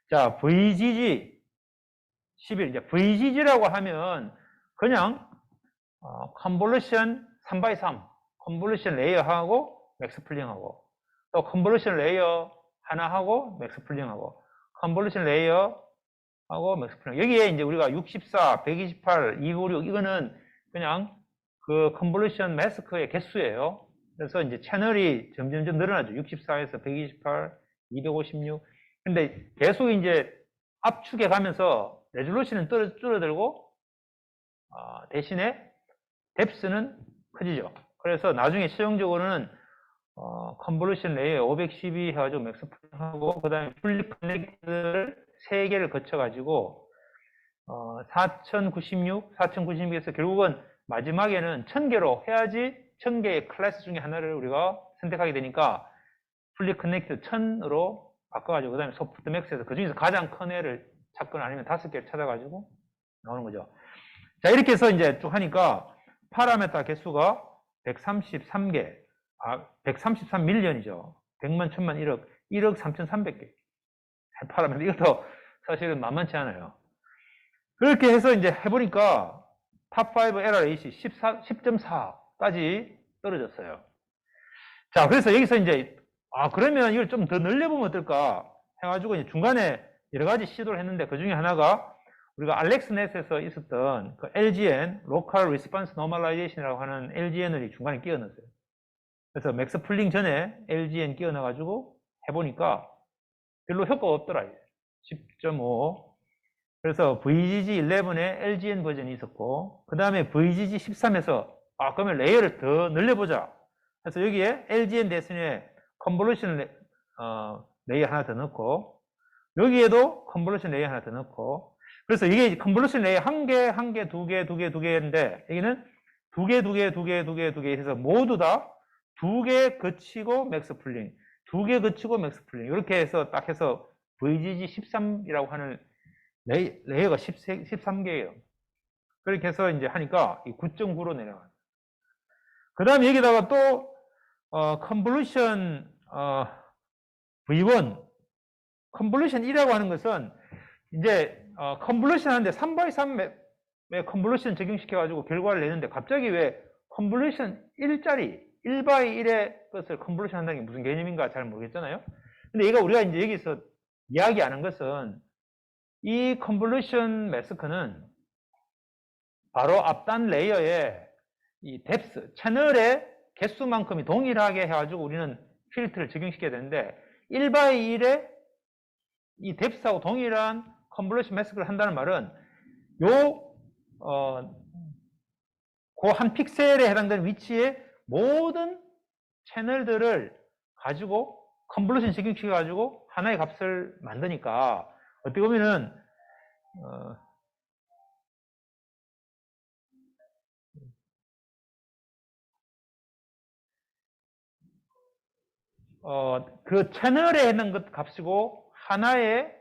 [SPEAKER 1] 자, VGG 11, 이제 VGG라고 하면 그냥 컨볼루션 3x3 컨볼루션 레이어하고 맥스 풀링하고, 또 컨볼루션 레이어 하나 하고 맥스 풀링하고, 컨볼루션 레이어 하고 맥스 풀링. 여기에 이제 우리가 64, 128, 256 이거는 그냥 그 컨볼루션 마스크의 개수예요. 그래서 이제 채널이 점점 늘어나죠. 64에서 128, 256. 근데 계속 이제 압축해 가면서 레졸루션은 줄어들고, 대신에 뎁스는 커지죠. 그래서 나중에 최종적으로는 컨볼루션 레이어 512 해가지고 맥스 풀링하고, 그 다음에 풀리 커넥트를 3개를 거쳐가지고 4096, 4096에서 결국은 마지막에는 1000개로 해야지 1000개의 클래스 중에 하나를 우리가 선택하게 되니까 풀리 커넥트 1000으로 바꿔가지고 그 다음에 소프트맥스에서 그 중에서 가장 큰 애를 찾거나 아니면 5개를 찾아가지고 나오는 거죠. 자, 이렇게 해서 이제 쭉 하니까 파라메타 개수가 133개, 133밀리언이죠. 100만, 1000만, 1억, 1억 3,300개. 파라메타. 이것도 사실은 만만치 않아요. 그렇게 해서 이제 해보니까 탑5 LRAC 10.4까지 떨어졌어요. 자, 그래서 여기서 이제, 그러면 이걸 좀 더 늘려보면 어떨까 해가지고 이제 중간에 여러 가지 시도를 했는데 그 중에 하나가 우리가 알렉스넷에서 있었던 그 LGN, Local Response Normalization이라고 하는 LGN을 중간에 끼워 넣었어요. 그래서 맥스 풀링 전에 LGN 끼워 넣어가지고 해보니까 별로 효과가 없더라. 10.5. 그래서 VGG11에 LGN 버전이 있었고, 그 다음에 VGG13에서, 그러면 레이어를 더 늘려보자. 그래서 여기에 LGN 대신에 컨볼루션 레이어 하나 더 넣고, 여기에도 컨볼루션 레이어 하나 더 넣고, 그래서 이게 컨볼루션 레이어 한 개, 한 개, 두 개, 두 개, 두 개인데, 여기는 두 개, 두 개, 두 개, 두 개, 두 개 해서 모두 다 두 개 거치고 맥스 풀링, 두 개 거치고 맥스 풀링. 이렇게 해서 딱 해서 VGG13이라고 하는 레이어가 13개예요. 그렇게 해서 이제 하니까 9.9로 내려가요. 그 다음에 여기다가 또, 컨볼루션, V1, 컨볼루션 1이라고 하는 것은 이제, 컨볼루션 하는데 3x3의 컨볼루션 적용시켜가지고 결과를 내는데 갑자기 왜 컨볼루션 1짜리, 1x1의 것을 컨볼루션 한다는 게 무슨 개념인가 잘 모르겠잖아요. 근데 얘가 우리가 이제 여기서 이야기하는 것은 이 컨볼루션 마스크는 바로 앞단 레이어의 이 뎁스, 채널의 개수만큼이 동일하게 해가지고 우리는 필터를 적용시켜야 되는데 1x1의 이 뎁스하고 동일한 컨볼루션 마스크를 한다는 말은 그 한 픽셀에 해당되는 위치의 모든 채널들을 가지고 컨볼루션 적용시켜가지고 하나의 값을 만드니까 어떻게 보면은 그 채널에 있는 것 값이고 하나의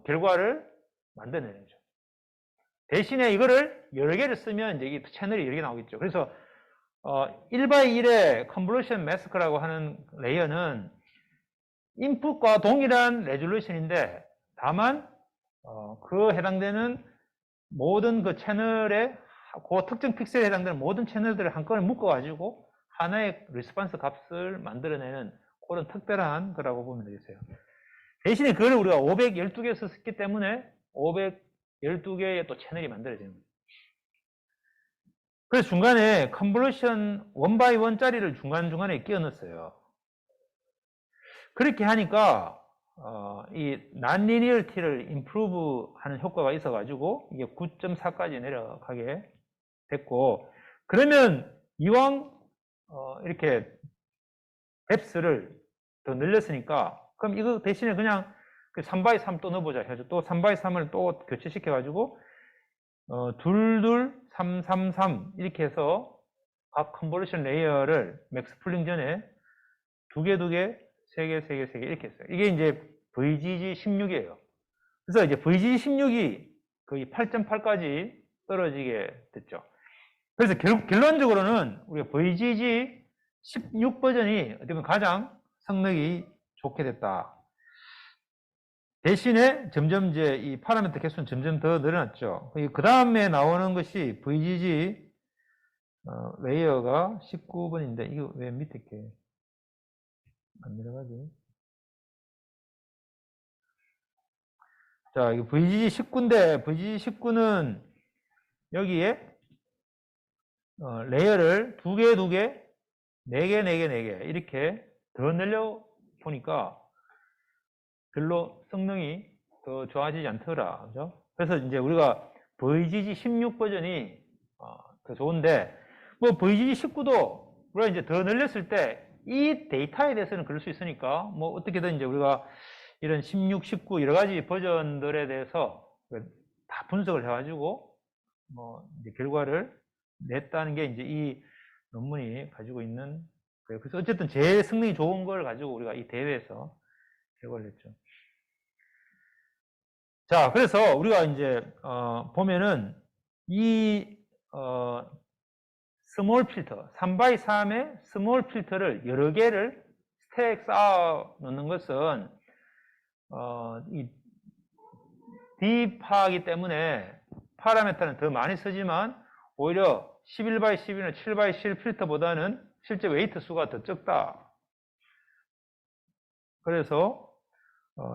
[SPEAKER 1] 결과를 만들어내는 거죠. 대신에 이거를 여러 개를 쓰면 이제 이 채널이 여러 개 나오겠죠. 그래서 1x1의 컨볼루션 마스크라고 하는 레이어는 인풋과 동일한 레졸루션인데 다만 그 해당되는 모든 그 채널의 그 특정 픽셀에 해당되는 모든 채널들을 한꺼번에 묶어가지고 하나의 리스폰스 값을 만들어내는 그런 특별한 거라고 보면 되겠어요. 대신에 그걸 우리가 512개 썼기 때문에 512개의 또 채널이 만들어지는 거예요. 그래서 중간에 컨볼루션 1x1짜리를 중간중간에 끼워 넣었어요. 그렇게 하니까 이 non-linearity를 improve 하는 효과가 있어가지고 이게 9.4까지 내려가게 됐고, 그러면 이왕 이렇게 뎁스를 더 늘렸으니까 그럼 이거 대신에 그냥 그 3x3 또 넣어보자 해서 또 3x3을 또 교체시켜가지고 3, 3, 3 이렇게 해서 각 컨볼루션 레이어를 맥스 풀링 전에 두 개, 3개, 3개, 3개 이렇게 했어요. 이게 이제 VGG16이에요. 그래서 이제 VGG16이 거의 8.8까지 떨어지게 됐죠. 그래서 결론적으로는 우리가 VGG16 버전이 어떻게 보면 가장 성능이 좋게 됐다. 대신에 점점 이제 이 파라미터 개수는 점점 더 늘어났죠. 그 다음에 나오는 것이 VGG 레이어가 19번인데 이거 왜 밑에 게 안 내려가지? 자, 이거 VGG19인데 VGG19는 여기에 레이어를 2개, 2개, 4개, 4개, 4개 이렇게 더 늘려 보니까 별로 성능이 더 좋아지지 않더라. 그죠? 그래서 이제 우리가 VGG 16 버전이 더 좋은데, 뭐 VGG 19도 우리가 이제 더 늘렸을 때 이 데이터에 대해서는 그럴 수 있으니까 뭐 어떻게든 이제 우리가 이런 16, 19 여러 가지 버전들에 대해서 다 분석을 해가지고 뭐 이제 결과를 냈다는 게 이제 이 논문이 가지고 있는 거예요. 그래서 어쨌든 제일 성능이 좋은 걸 가지고 우리가 이 대회에서 결과를 냈죠. 자, 그래서 우리가 이제 보면은 이 스몰 필터, 3x3의 스몰 필터를 여러 개를 스택 쌓아 놓는 것은 이 딥하기 때문에 파라미터는 더 많이 쓰지만 오히려 11x11이나 7x7 필터보다는 실제 웨이트 수가 더 적다. 그래서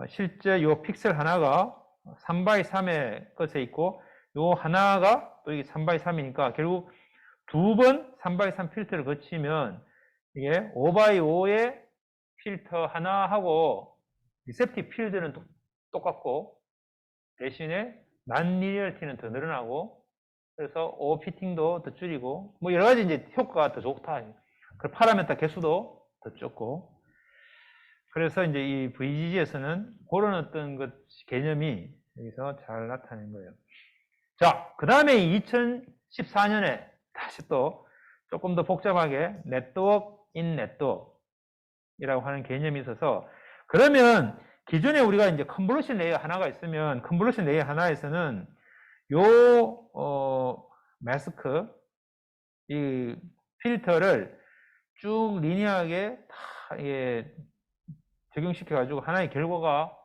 [SPEAKER 1] 실제 이 픽셀 하나가 3x3의 것에 있고 요 하나가 또 이게 3x3이니까 결국 두 번 3x3 필터를 거치면 이게 5x5의 필터 하나하고 리셉티브 필드는 똑같고 대신에 난리니어리티는 더 늘어나고 그래서 오피팅도 더 줄이고 뭐 여러 가지 이제 효과가 더 좋다. 그 파라미터 개수도 더 적고 그래서 이제 이 VGG에서는 그런 어떤 것 개념이 여기서 잘 나타낸 거예요. 자, 그 다음에 2014년에 다시 또 조금 더 복잡하게 네트워크 인 네트워크이라고 하는 개념이 있어서 그러면 기존에 우리가 이제 컨볼루션 레이어 하나가 있으면 컨볼루션 레이어 하나에서는 요 마스크 이 필터를 쭉 리니어하게 다 적용시켜 가지고 하나의 결과가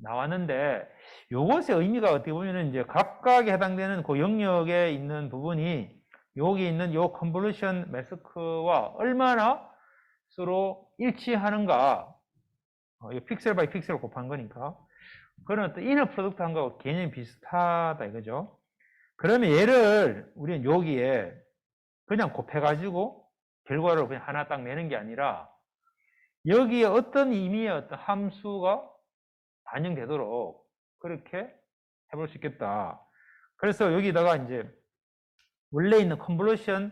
[SPEAKER 1] 나왔는데 요것의 의미가 어떻게 보면 이제 각각에 해당되는 그 영역에 있는 부분이 여기 있는 요 컨볼루션 마스크와 얼마나 서로 일치하는가 이 픽셀 바이 픽셀을 곱한 거니까 그런 어떤 이너 프로덕트한거 개념이 비슷하다 이거죠. 그러면 얘를 우리는 여기에 그냥 곱해가지고 결과를 그냥 하나 딱 내는 게 아니라 여기에 어떤 의미의 어떤 함수가 반영되도록 그렇게 해볼 수 있겠다. 그래서 여기다가 이제 원래 있는 컨볼루션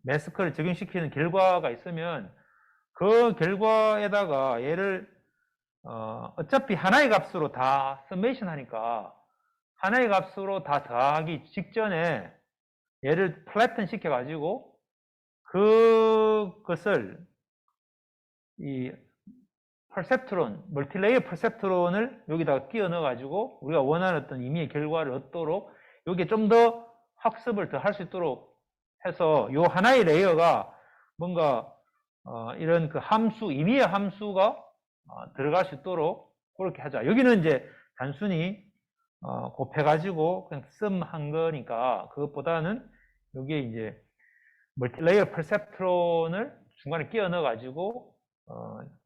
[SPEAKER 1] 마스크를 적용시키는 결과가 있으면 그 결과에다가 얘를 어차피 하나의 값으로 다 서메이션 하니까 하나의 값으로 다 더하기 직전에 얘를 플래튼 시켜가지고 그것을 이 퍼셉트론, 멀티레이어 퍼셉트론을 여기다가 끼워 넣어가지고 우리가 원하는 어떤 의미의 결과를 얻도록 여기에 좀 더 학습을 더 할 수 있도록 해서 요 하나의 레이어가 뭔가 이런 그 함수, 의미의 함수가 들어갈 수 있도록 그렇게 하자. 여기는 이제 단순히 곱해가지고 그냥 썸한 거니까 그것보다는 여기에 이제 멀티레이어 퍼셉트론을 중간에 끼워 넣어가지고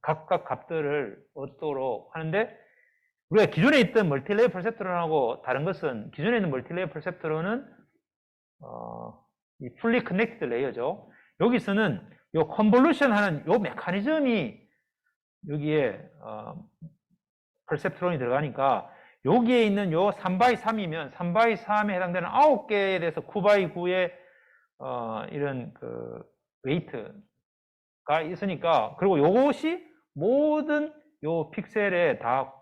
[SPEAKER 1] 각각 값들을 얻도록 하는데 우리가 기존에 있던 멀티레이어 퍼셉트론하고 다른 것은 기존에 있는 멀티레이어 퍼셉트론은 이 풀리 커넥티드 레이어죠. 여기서는 요 컨볼루션 하는 요 메커니즘이 여기에 퍼셉트론이 들어가니까 여기에 있는 요 3x3이면 3x3에 해당되는 9개에 대해서 9x9의 이런 그 웨이트가 있으니까 그리고 요것이 모든 요 픽셀에 다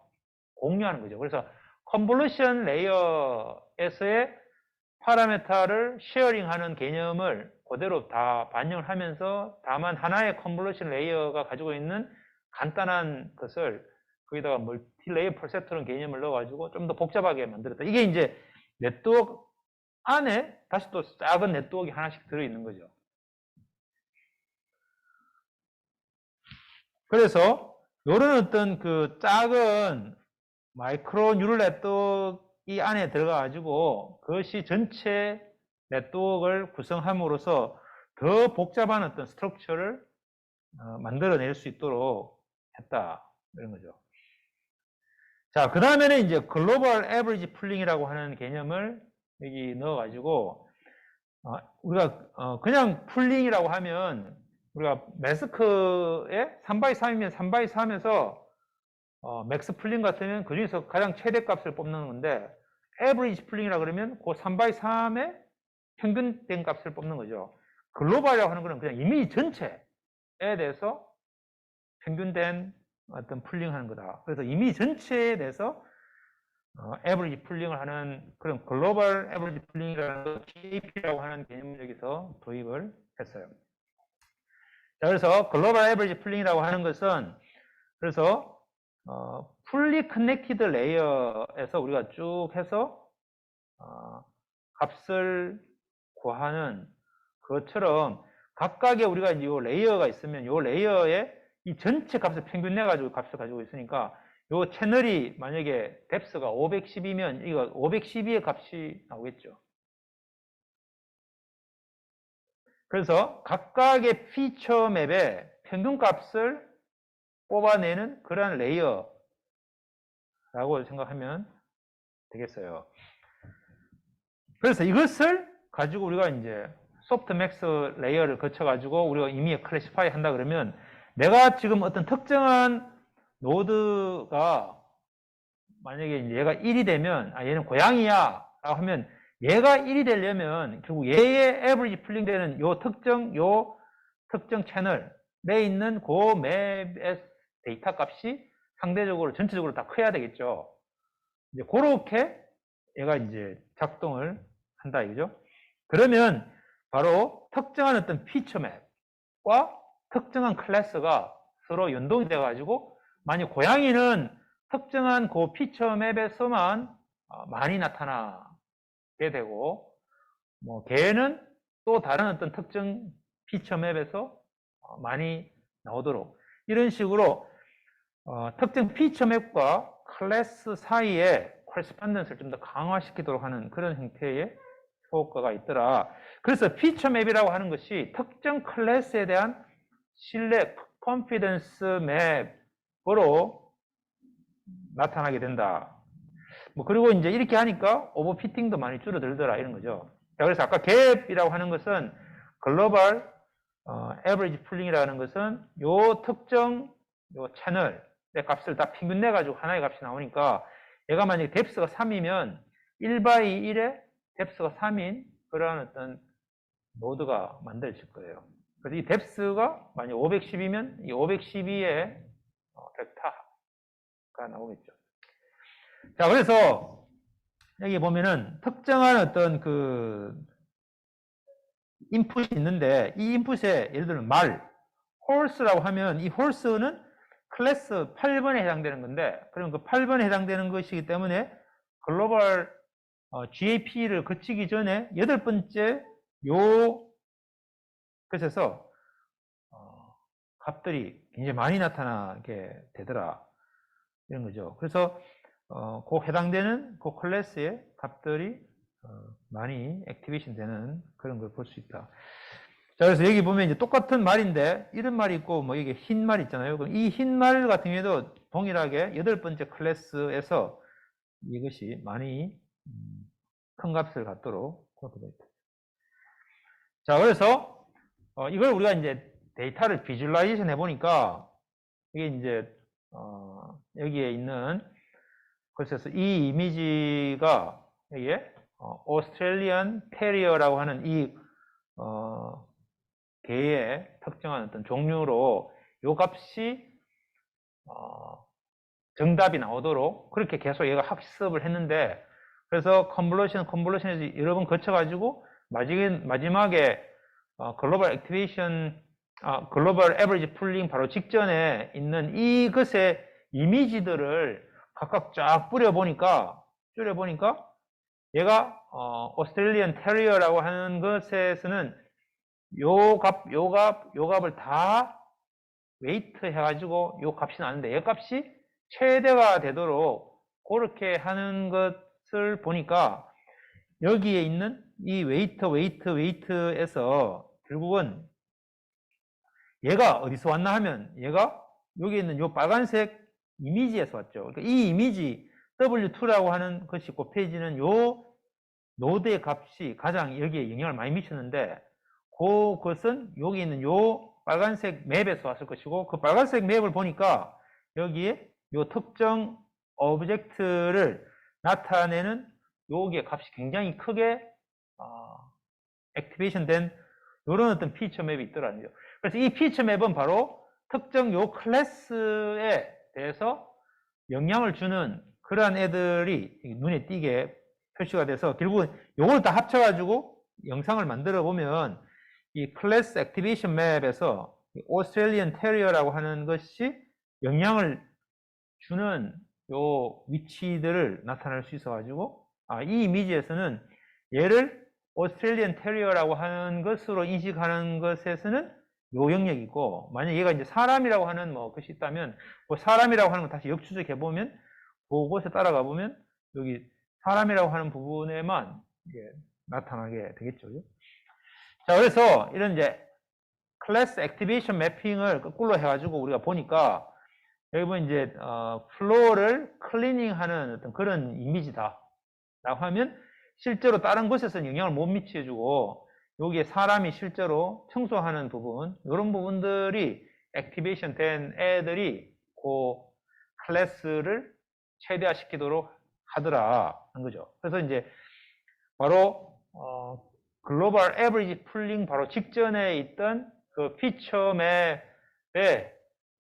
[SPEAKER 1] 공유하는 거죠. 그래서 컨볼루션 레이어에서의 파라미터를 쉐어링하는 개념을 그대로 다 반영을 하면서 다만 하나의 컨볼루션 레이어가 가지고 있는 간단한 것을 거기다가 멀티레이어 퍼셉트론 개념을 넣어가지고 좀 더 복잡하게 만들었다. 이게 이제 네트워크 안에 다시 또 작은 네트워크가 하나씩 들어있는 거죠. 그래서 이런 어떤 그 작은 마이크로 뉴럴 네트워크 이 안에 들어가가지고 그것이 전체 네트워크를 구성함으로써 더 복잡한 어떤 스트럭처를 만들어낼 수 있도록 했다. 이런 거죠. 자, 그 다음에는 이제 글로벌 에버리지 풀링이라고 하는 개념을 여기 넣어가지고 우리가 그냥 풀링이라고 하면 우리가 매스크에 3x3이면 3x3에서 맥스 풀링 같으면 그 중에서 가장 최대값을 뽑는 건데 에버리지 풀링이라 그러면 그 3x3의 평균된 값을 뽑는 거죠. 글로벌이라고 하는 거는 그냥 이미지 전체에 대해서 평균된 어떤 풀링 하는 거다. 그래서 이미지 전체에 대해서 에버리지 풀링을 하는 그런 글로벌 에버리지 풀링이라는 거 GAP라고 하는 개념을 여기서 도입을 했어요. 자, 그래서 글로벌 에버리지 풀링이라고 하는 것은 그래서 풀리 커넥티드 레이어에서 우리가 쭉 해서 값을 구하는 것처럼 각각의 우리가 이제 요 레이어가 있으면 요 레이어에 이 전체 값을 평균 내가지고 값을 가지고 있으니까 요 채널이 만약에 뎁스가 512면 이거 512의 값이 나오겠죠. 그래서 각각의 피처 맵의 평균 값을 뽑아내는 그러한 레이어라고 생각하면 되겠어요. 그래서 이것을 가지고 우리가 이제 소프트맥스 레이어를 거쳐가지고 우리가 이미 클래시파이 한다 그러면 내가 지금 어떤 특정한 노드가 만약에 이제 얘가 1이 되면 얘는 고양이야 라고 하면 얘가 1이 되려면 결국 얘의 에버리지 풀링되는 요 특정 채널에 있는 그 맵의 데이터 값이 상대적으로 전체적으로 다 커야 되겠죠. 이제 그렇게 얘가 이제 작동을 한다 이거죠. 그러면 바로 특정한 어떤 피처 맵과 특정한 클래스가 서로 연동이 돼 가지고 만약 고양이는 특정한 그 피처 맵에서만 많이 나타나게 되고 뭐 개는 또 다른 어떤 특정 피처 맵에서 많이 나오도록 이런 식으로 특정 피처 맵과 클래스 사이에 코레스폰던스를 좀 더 강화시키도록 하는 그런 형태의 효과가 있더라. 그래서 피처 맵이라고 하는 것이 특정 클래스에 대한 신뢰, 컨피던스 맵으로 나타나게 된다. 뭐 그리고 이제 이렇게 하니까 오버피팅도 많이 줄어들더라 이런 거죠. 자, 그래서 아까 갭이라고 하는 것은 글로벌 에버리지 풀링이라는 것은 요 특정 요 채널의 값을 다 평균 내 가지고 하나의 값이 나오니까 얘가 만약에 뎁스가 3이면 1by 1에 뎁스가 3인 그러한 어떤 노드가 만들어질 거예요. 그래서 이 뎁스가 만약 512면 이 512의 벡터가 나오겠죠. 자, 그래서 여기 보면은 특정한 어떤 그 인풋이 있는데 이 인풋에 예를 들면 horse라고 하면 이 horse는 클래스 8번에 해당되는 건데 그럼 그 8번에 해당되는 것이기 때문에 글로벌 GAP를 거치기 전에 8번째 요 것에서 값들이 굉장히 많이 나타나게 되더라 이런 거죠. 그래서 그 해당되는 그 클래스의 값들이 많이 액티베이션 되는 그런 걸 볼 수 있다. 자, 그래서 여기 보면 이제 똑같은 말인데 이런 말이 있고 뭐 여기 흰 말 있잖아요. 그럼 이 흰 말 같은 경우에도 동일하게 8번째 클래스에서 이것이 많이 큰 값을 갖도록 그렇게 되어 있다. 자, 그래서 이걸 우리가 이제 데이터를 비주얼라이제이션 해보니까 이게 이제 여기에 있는 그래서 이 이미지가 여기에 오스트레일리안 테리어라고 하는 이 개의 특정한 어떤 종류로 요 값이 정답이 나오도록 그렇게 계속 얘가 학습을 했는데 그래서 컨볼루션에서 여러 번 거쳐가지고 마지막에 글로벌 액티베이션 글로벌 에버리지 풀링 바로 직전에 있는 이것의 이미지들을 각각 쫙 줄여보니까 얘가 오스트레일리안 테리어라고 하는 것에서는 요 값을 다 웨이트 해가지고 요 값이 나는데 얘 값이 최대가 되도록 그렇게 하는 것을 보니까 여기에 있는 이 웨이트에서 결국은 얘가 어디서 왔나 하면 얘가 여기 있는 요 빨간색 이미지에서 왔죠. 그러니까 이 이미지 W2라고 하는 것이 곱해지는 요 노드의 값이 가장 여기에 영향을 많이 미치는데, 그것은 여기 있는 요 빨간색 맵에서 왔을 것이고, 그 빨간색 맵을 보니까 여기에 요 특정 오브젝트를 나타내는 요게 값이 굉장히 크게 액티베이션 된 이런 어떤 피처 맵이 있더라는 거죠. 그래서 이 피처 맵은 바로 특정 요 클래스에 대해서 영향을 주는 그러한 애들이 눈에 띄게 표시가 돼서, 결국은 요걸 다 합쳐가지고 영상을 만들어 보면 이 클래스 액티베이션 맵에서 오스트레일리언 테리어라고 하는 것이 영향을 주는 요 위치들을 나타낼 수 있어가지고, 이 이미지에서는 얘를 오스트레일리언 테리어라고 하는 것으로 인식하는 것에서는 요 영역이고, 만약 얘가 이제 사람이라고 하는 뭐 것이 있다면, 그 사람이라고 하는 거 다시 역추적해 보면, 그곳에 따라가 보면 여기 사람이라고 하는 부분에만 나타나게 되겠죠. 자, 그래서 이런 이제 클래스 액티베이션 매핑을 거꾸로 해가지고 우리가 보니까, 여기 보면 이제 플로어를 클리닝하는 어떤 그런 이미지다 라고 하면, 실제로 다른 곳에서는 영향을 못 미쳐주고 여기에 사람이 실제로 청소하는 부분, 이런 부분들이 액티베이션 된 애들이 그 클래스를 최대화시키도록 하더라 는 거죠. 그래서 이제 바로 글로벌 에버리지 풀링 바로 직전에 있던 그 피처 맵의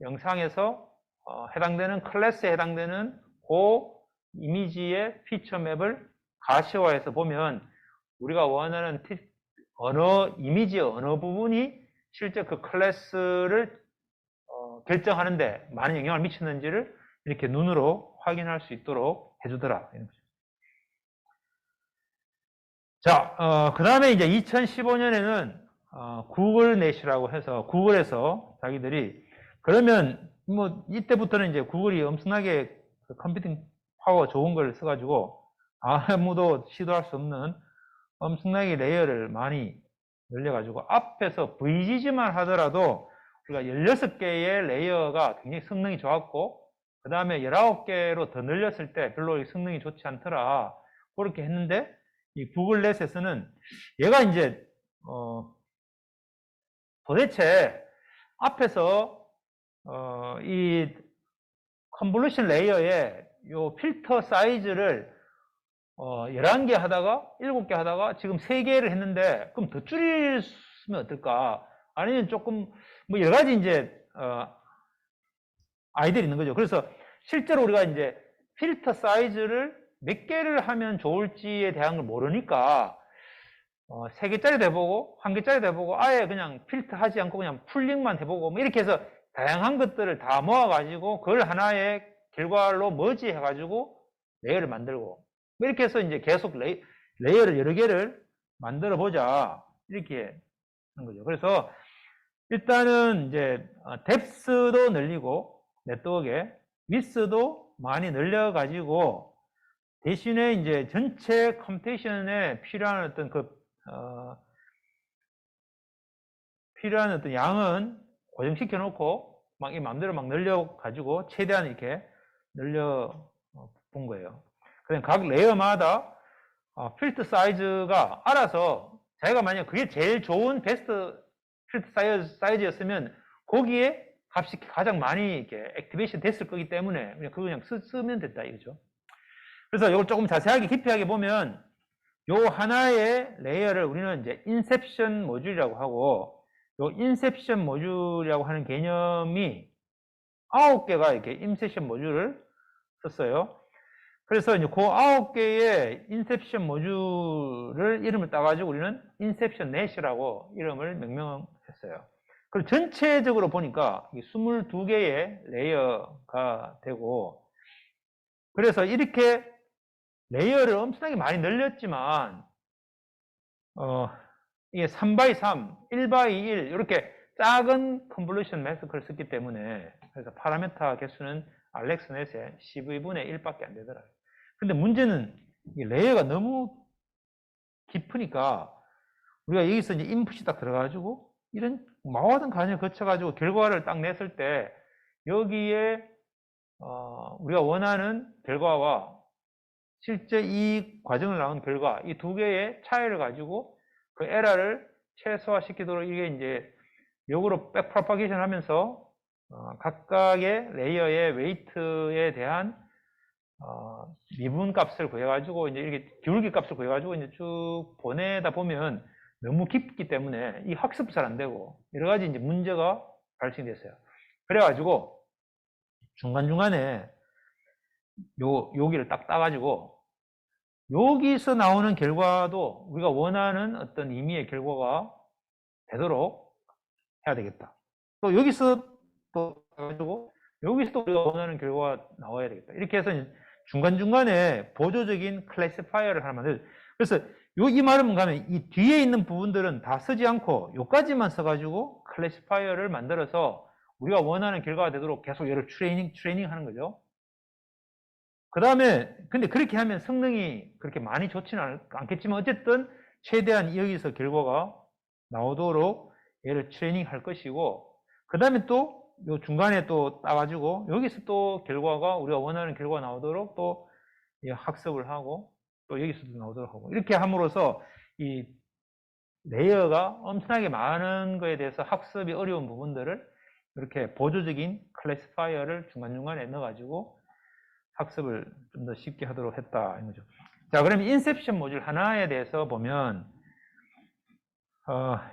[SPEAKER 1] 영상에서 해당되는 클래스에 해당되는 그 이미지의 피처 맵을 가시화해서 보면 우리가 원하는 이미지의 어느 부분이 실제 그 클래스를 결정하는데 많은 영향을 미치는지를 이렇게 눈으로 확인할 수 있도록 해주더라. 자, 그 다음에 이제 2015년에는 구글 넷이라고 해서 구글에서 자기들이, 그러면 뭐 이때부터는 이제 구글이 엄청나게 컴퓨팅 파워 좋은 걸 써가지고 아무도 시도할 수 없는 엄청나게 레이어를 많이 늘려가지고 앞에서 VGG만 하더라도 우리가 16개의 레이어가 굉장히 성능이 좋았고, 그 다음에 19개로 더 늘렸을 때 별로 성능이 좋지 않더라 그렇게 했는데, 이 구글넷에서는 얘가 이제 도대체 앞에서 이 컨볼루션 레이어의 요 필터 사이즈를 11개 하다가 7개 하다가 지금 3개를 했는데, 그럼 더 줄이면 어떨까? 아니면 조금 뭐 여러 가지 이제 아이디어가 있는 거죠. 그래서 실제로 우리가 이제 필터 사이즈를 몇 개를 하면 좋을지에 대한 걸 모르니까 3개짜리도 해보고 1개짜리도 해보고 아예 그냥 필터 하지 않고 그냥 풀링만 해보고 뭐 이렇게 해서 다양한 것들을 다 모아가지고 그걸 하나의 결과로 머지해가지고 레이어를 만들고, 이렇게 해서 이제 계속 레이어를 여러 개를 만들어 보자 이렇게 하는 거죠. 그래서 일단은 이제 뎁스도 늘리고 네트워크의 위스도 많이 늘려가지고, 대신에 이제 전체 컴퓨테이션에 필요한 어떤 필요한 어떤 양은 고정시켜 놓고 막 이 마음대로 막 늘려가지고 최대한 이렇게 늘려 본 거예요. 그냥 각 레이어마다 필터 사이즈가 알아서 자기가 만약 그게 제일 좋은 베스트 필터 사이즈였으면 거기에 값이 가장 많이 이렇게 액티베이션 됐을 거기 때문에 그거 그냥 쓰면 됐다 이거죠. 그래서 이걸 조금 자세하게 깊이하게 보면 요 하나의 레이어를 우리는 이제 인셉션 모듈이라고 하고, 요 인셉션 모듈이라고 하는 개념이 9개가 이렇게 인셉션 모듈을 썼어요. 그래서 이제 그 9개의 인셉션 모듈을 이름을 따가지고 우리는 인셉션 넷이라고 이름을 명명했어요. 그리고 전체적으로 보니까 22개의 레이어가 되고, 그래서 이렇게 레이어를 엄청나게 많이 늘렸지만 이게 3x3, 1x1 이렇게 작은 컨볼루션 매스크를 썼기 때문에, 그래서 파라메타 개수는 알렉스넷의 12분의 1밖에 안 되더라고요. 근데 문제는 이 레이어가 너무 깊으니까 우리가 여기서 이제 인풋이 딱 들어가가지고 이런 마와던 과정을 거쳐가지고 결과를 딱 냈을 때 여기에 우리가 원하는 결과와 실제 이 과정을 나온 결과 이 두 개의 차이를 가지고 그 에러를 최소화시키도록 이게 이제 역으로 백 프로파게이션 하면서 각각의 레이어의 웨이트에 대한 미분 값을 구해가지고 이제 이렇게 기울기 값을 구해가지고 이제 쭉 보내다 보면 너무 깊기 때문에 이 학습도 잘 안 되고 여러 가지 이제 문제가 발생됐어요. 그래가지고 중간중간에 여기를 딱 따가지고 여기서 나오는 결과도 우리가 원하는 어떤 의미의 결과가 되도록 해야 되겠다. 또 여기서 또 가지고 여기서 또 우리가 원하는 결과가 나와야 되겠다. 이렇게 해서 중간중간에 보조적인 클래시파이어를 하나 만들어요. 그래서 이 말은 가면 이 뒤에 있는 부분들은 다 쓰지 않고 요까지만 써가지고 클래시파이어를 만들어서 우리가 원하는 결과가 되도록 계속 얘를 트레이닝 하는 거죠. 그 다음에 근데 그렇게 하면 성능이 그렇게 많이 좋지는 않겠지만 어쨌든 최대한 여기서 결과가 나오도록 얘를 트레이닝 할 것이고 그 다음에 또 요 중간에 또 따가지고 여기서 또 결과가 우리가 원하는 결과가 나오도록 또 학습을 하고 또 여기서도 나오도록 하고 이렇게 함으로써 이 레이어가 엄청나게 많은 거에 대해서 학습이 어려운 부분들을 이렇게 보조적인 클래시파이어를 중간중간에 넣어가지고 학습을 좀 더 쉽게 하도록 했다 이런 거죠. 자, 그럼 인셉션 모듈 하나에 대해서 보면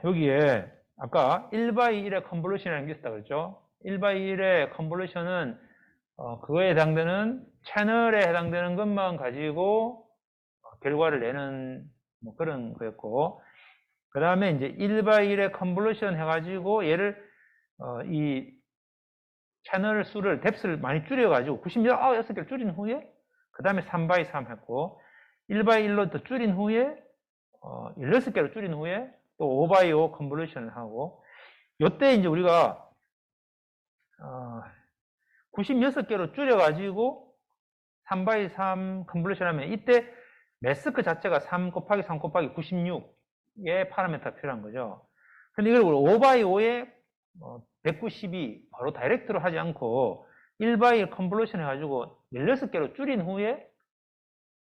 [SPEAKER 1] 여기에 아까 1x1의 컨볼루션이라는 게 있었다 그랬죠. 1x1의 컨볼루션은 그거에 해당되는 채널에 해당되는 것만 가지고 결과를 내는 뭐 그런 거였고 그 다음에 이제 1x1의 컨볼루션 해가지고 얘를 이 채널 수를 뎁스를 많이 줄여가지고 96개를 줄인 후에 그 다음에 3x3 했고 1x1로 또 줄인 후에 16개로 줄인 후에 또 5x5 컨볼루션을 하고 요때 이제 우리가 96개로 줄여가지고 3x3 컨볼루션 하면 이때 매스크 자체가 3 곱하기 3 곱하기 96의 파라미터가 필요한 거죠. 근데 이걸 5x5에 192 바로 다이렉트로 하지 않고 1x1 컨볼루션 해가지고 16개로 줄인 후에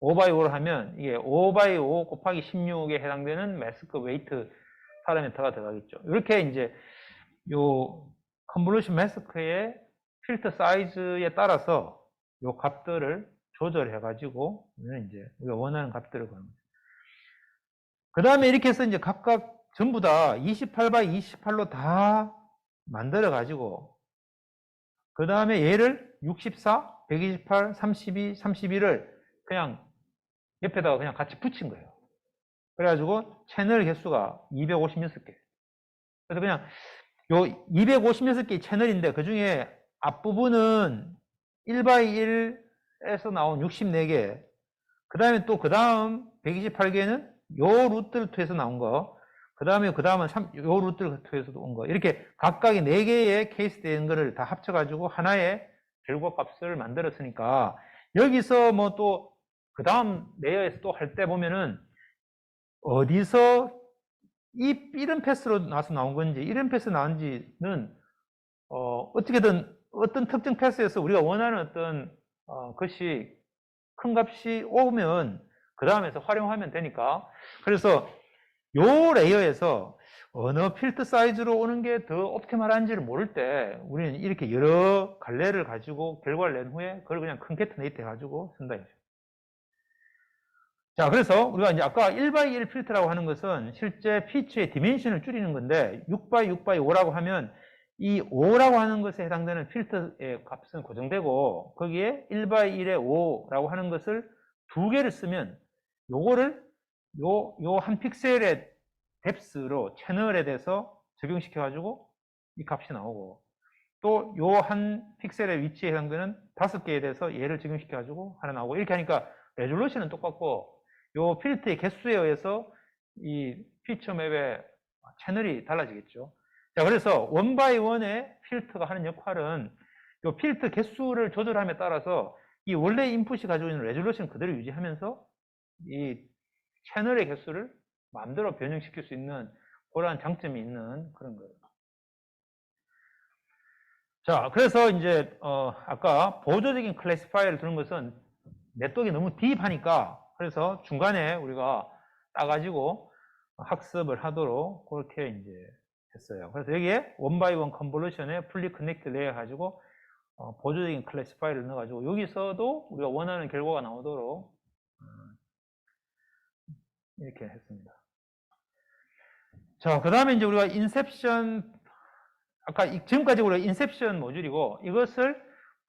[SPEAKER 1] 5x5로 하면 이게 5x5 곱하기 16에 해당되는 매스크 웨이트 파라미터가 들어가겠죠. 이렇게 이제 요 컨볼루션 매스크의 필터 사이즈에 따라서 요 값들을 조절해 가지고 이제 우리가 원하는 값들을 거는 거죠. 그 다음에 이렇게 해서 이제 각각 전부 다 28x 28로 다 만들어 가지고 그 다음에 얘를 64, 128, 32, 31을 그냥 옆에다가 그냥 같이 붙인 거예요. 그래가지고 채널 개수가 256개. 그래서 그냥 요 256개의 채널인데 그 중에 앞부분은 1x1에서 나온 64개. 그 다음에 또 그 다음 128개는 요 루트를 통해서 나온 거. 그 다음은 요 루트를 통해서도 온 거. 이렇게 각각의 4개의 케이스 된 거를 다 합쳐가지고 하나의 결과 값을 만들었으니까 여기서 뭐 또 그 다음 레이어에서 또 할 때 보면은 어디서 이런 패스로 나와서 나온 건지 이런 패스 나온지는 어떻게든 어떤 특정 패스에서 우리가 원하는 어떤 것이 큰 값이 오면 그 다음에서 활용하면 되니까 그래서 요 레이어에서 어느 필터 사이즈로 오는 게 더 옵티멀한지를 모를 때 우리는 이렇게 여러 갈래를 가지고 결과를 낸 후에 그걸 그냥 컨캐트네이트 해가지고 쓴다. 자, 그래서 우리가 이제 아까 1x1 필터라고 하는 것은 실제 피처의 디멘션을 줄이는 건데 6x6x5라고 하면 이 5라고 하는 것에 해당되는 필터의 값은 고정되고 거기에 1x1의 5라고 하는 것을 두 개를 쓰면 요거를 요 한 픽셀의 뎁스로 채널에 대해서 적용시켜 가지고 이 값이 나오고 또 요 한 픽셀의 위치에 해당되는 5개에 대해서 얘를 적용시켜 가지고 하나 나오고 이렇게 하니까 레졸루션은 똑같고 요 필터의 개수에 의해서 이 피처 맵의 채널이 달라지겠죠. 자, 그래서 원 바이 원의 필터가 하는 역할은 요 필터 개수를 조절함에 따라서 이 원래 인풋이 가지고 있는 레졸루션 그대로 유지하면서 이 채널의 개수를 마음대로 변형시킬 수 있는 그러한 장점이 있는 그런 거예요. 자, 그래서 이제 아까 보조적인 클래시파이어를 두는 것은 네트워크가 너무 딥하니까 그래서 중간에 우리가 따가지고 학습을 하도록 그렇게 이제 했어요. 그래서 여기에 원바이원 컨볼루션에 풀리 커넥트 레이어 가지고 보조적인 클래시파이를 넣어가지고 여기서도 우리가 원하는 결과가 나오도록 이렇게 했습니다. 자, 그 다음에 이제 우리가 인셉션, 아까 지금까지 우리가 인셉션 모듈이고 이것을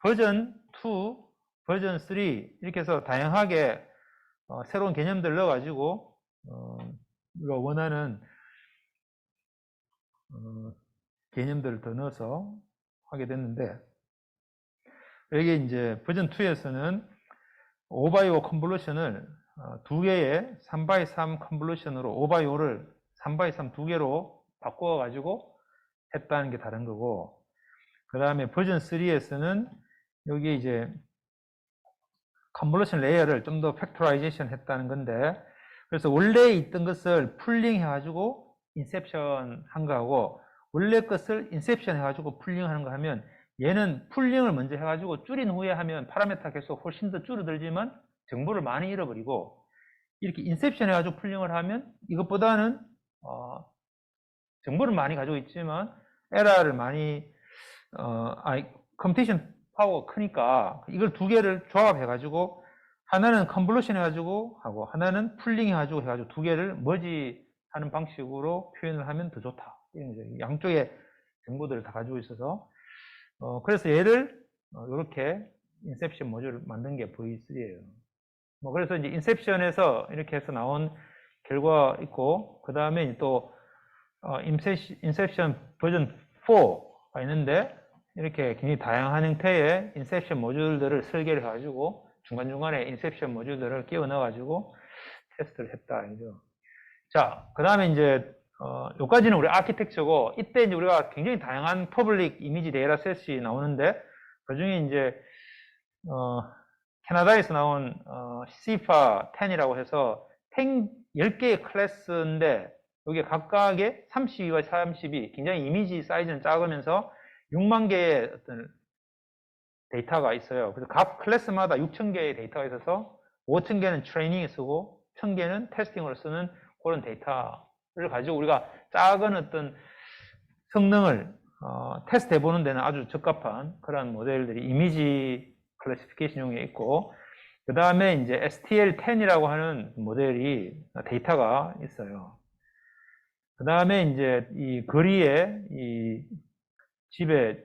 [SPEAKER 1] 버전 2, 버전 3 이렇게 해서 다양하게 새로운 개념들을 넣어가지고 우리가 원하는 개념들을 더 넣어서 하게 됐는데 여기 이제 버전 2에서는 5x5 컨볼루션을 두 개의 3x3 컨볼루션으로 5x5를 3x3 두 개로 바꿔 가지고 했다는 게 다른 거고, 그 다음에 버전 3에서는 여기 이제 컨볼루션 레이어를 좀 더 팩토라이제이션 했다는 건데, 그래서 원래 있던 것을 풀링 해가지고 인셉션 한 거하고 원래 것을 인셉션 해가지고 풀링 하는 거 하면 얘는 풀링을 먼저 해가지고 줄인 후에 하면 파라메타 계속 훨씬 더 줄어들지만 정보를 많이 잃어버리고, 이렇게 인셉션 해가지고 풀링을 하면 이것보다는 정보를 많이 가지고 있지만 에러를 많이 컴퓨테이션 파워가 크니까 이걸 두 개를 조합해가지고 하나는 컨볼루션 해가지고 하고 하나는 풀링 해가지고 두 개를 머지하는 방식으로 표현을 하면 더 좋다. 양쪽의 정보들을 다 가지고 있어서 그래서 얘를 이렇게 인셉션 모듈을 만든 게 V3예요. 그래서 이제 인셉션에서 이렇게 해서 나온 결과 있고, 그 다음에 또 인셉션 버전 4가 있는데 이렇게 굉장히 다양한 형태의 인셉션 모듈들을 설계를 해가지고 중간중간에 인셉션 모듈들을 끼워 넣어가지고 테스트를 했다. 이죠. 자, 그 다음에 이제 여기까지는 우리 아키텍처고, 이때 이제 우리가 굉장히 다양한 퍼블릭 이미지 데이터셋이 나오는데 그 중에 이제 캐나다에서 나온 CIFA 10이라고 해서 10개의 클래스인데 여기 각각의 32와 32 굉장히 이미지 사이즈는 작으면서 6만 개의 어떤 데이터가 있어요. 그래서 각 클래스마다 6,000개의 데이터가 있어서 5,000개는 트레이닝에 쓰고 1,000개는 테스팅으로 쓰는 그런 데이터를 가지고 우리가 작은 어떤 성능을 테스트 해보는 데는 아주 적합한 그런 모델들이 이미지 클래시피케이션용에 있고, 그 다음에 이제 STL10이라고 하는 모델이 데이터가 있어요. 그 다음에 이제 이 거리에 이 집에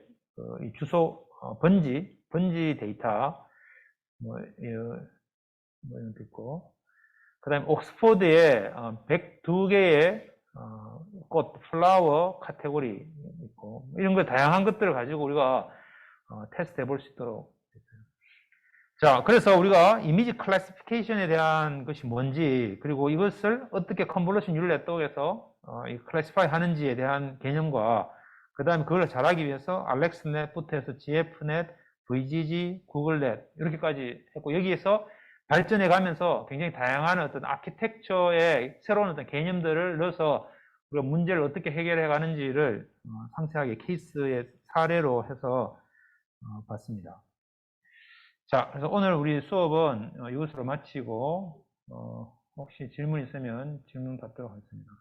[SPEAKER 1] 이 주소 번지 데이터 이런 것도 있고, 그 다음에 옥스포드에 102개의 꽃 플라워 카테고리 있고, 이런 거 다양한 것들을 가지고 우리가 테스트 해볼 수 있도록 됐어요. 자, 그래서 우리가 이미지 클래시피케이션에 대한 것이 뭔지, 그리고 이것을 어떻게 컨볼루션 뉴럴 네트워크에서 클래시파이 하는지에 대한 개념과, 그 다음에 그걸 잘하기 위해서 알렉스넷부터 해서 GFnet, VGG, 구글넷 이렇게까지 했고, 여기에서 발전해 가면서 굉장히 다양한 어떤 아키텍처의 새로운 어떤 개념들을 넣어서 우리가 문제를 어떻게 해결해 가는지를 상세하게 케이스의 사례로 해서 봤습니다. 자, 그래서 오늘 우리 수업은 이것으로 마치고 혹시 질문 있으면 질문 받도록 하겠습니다.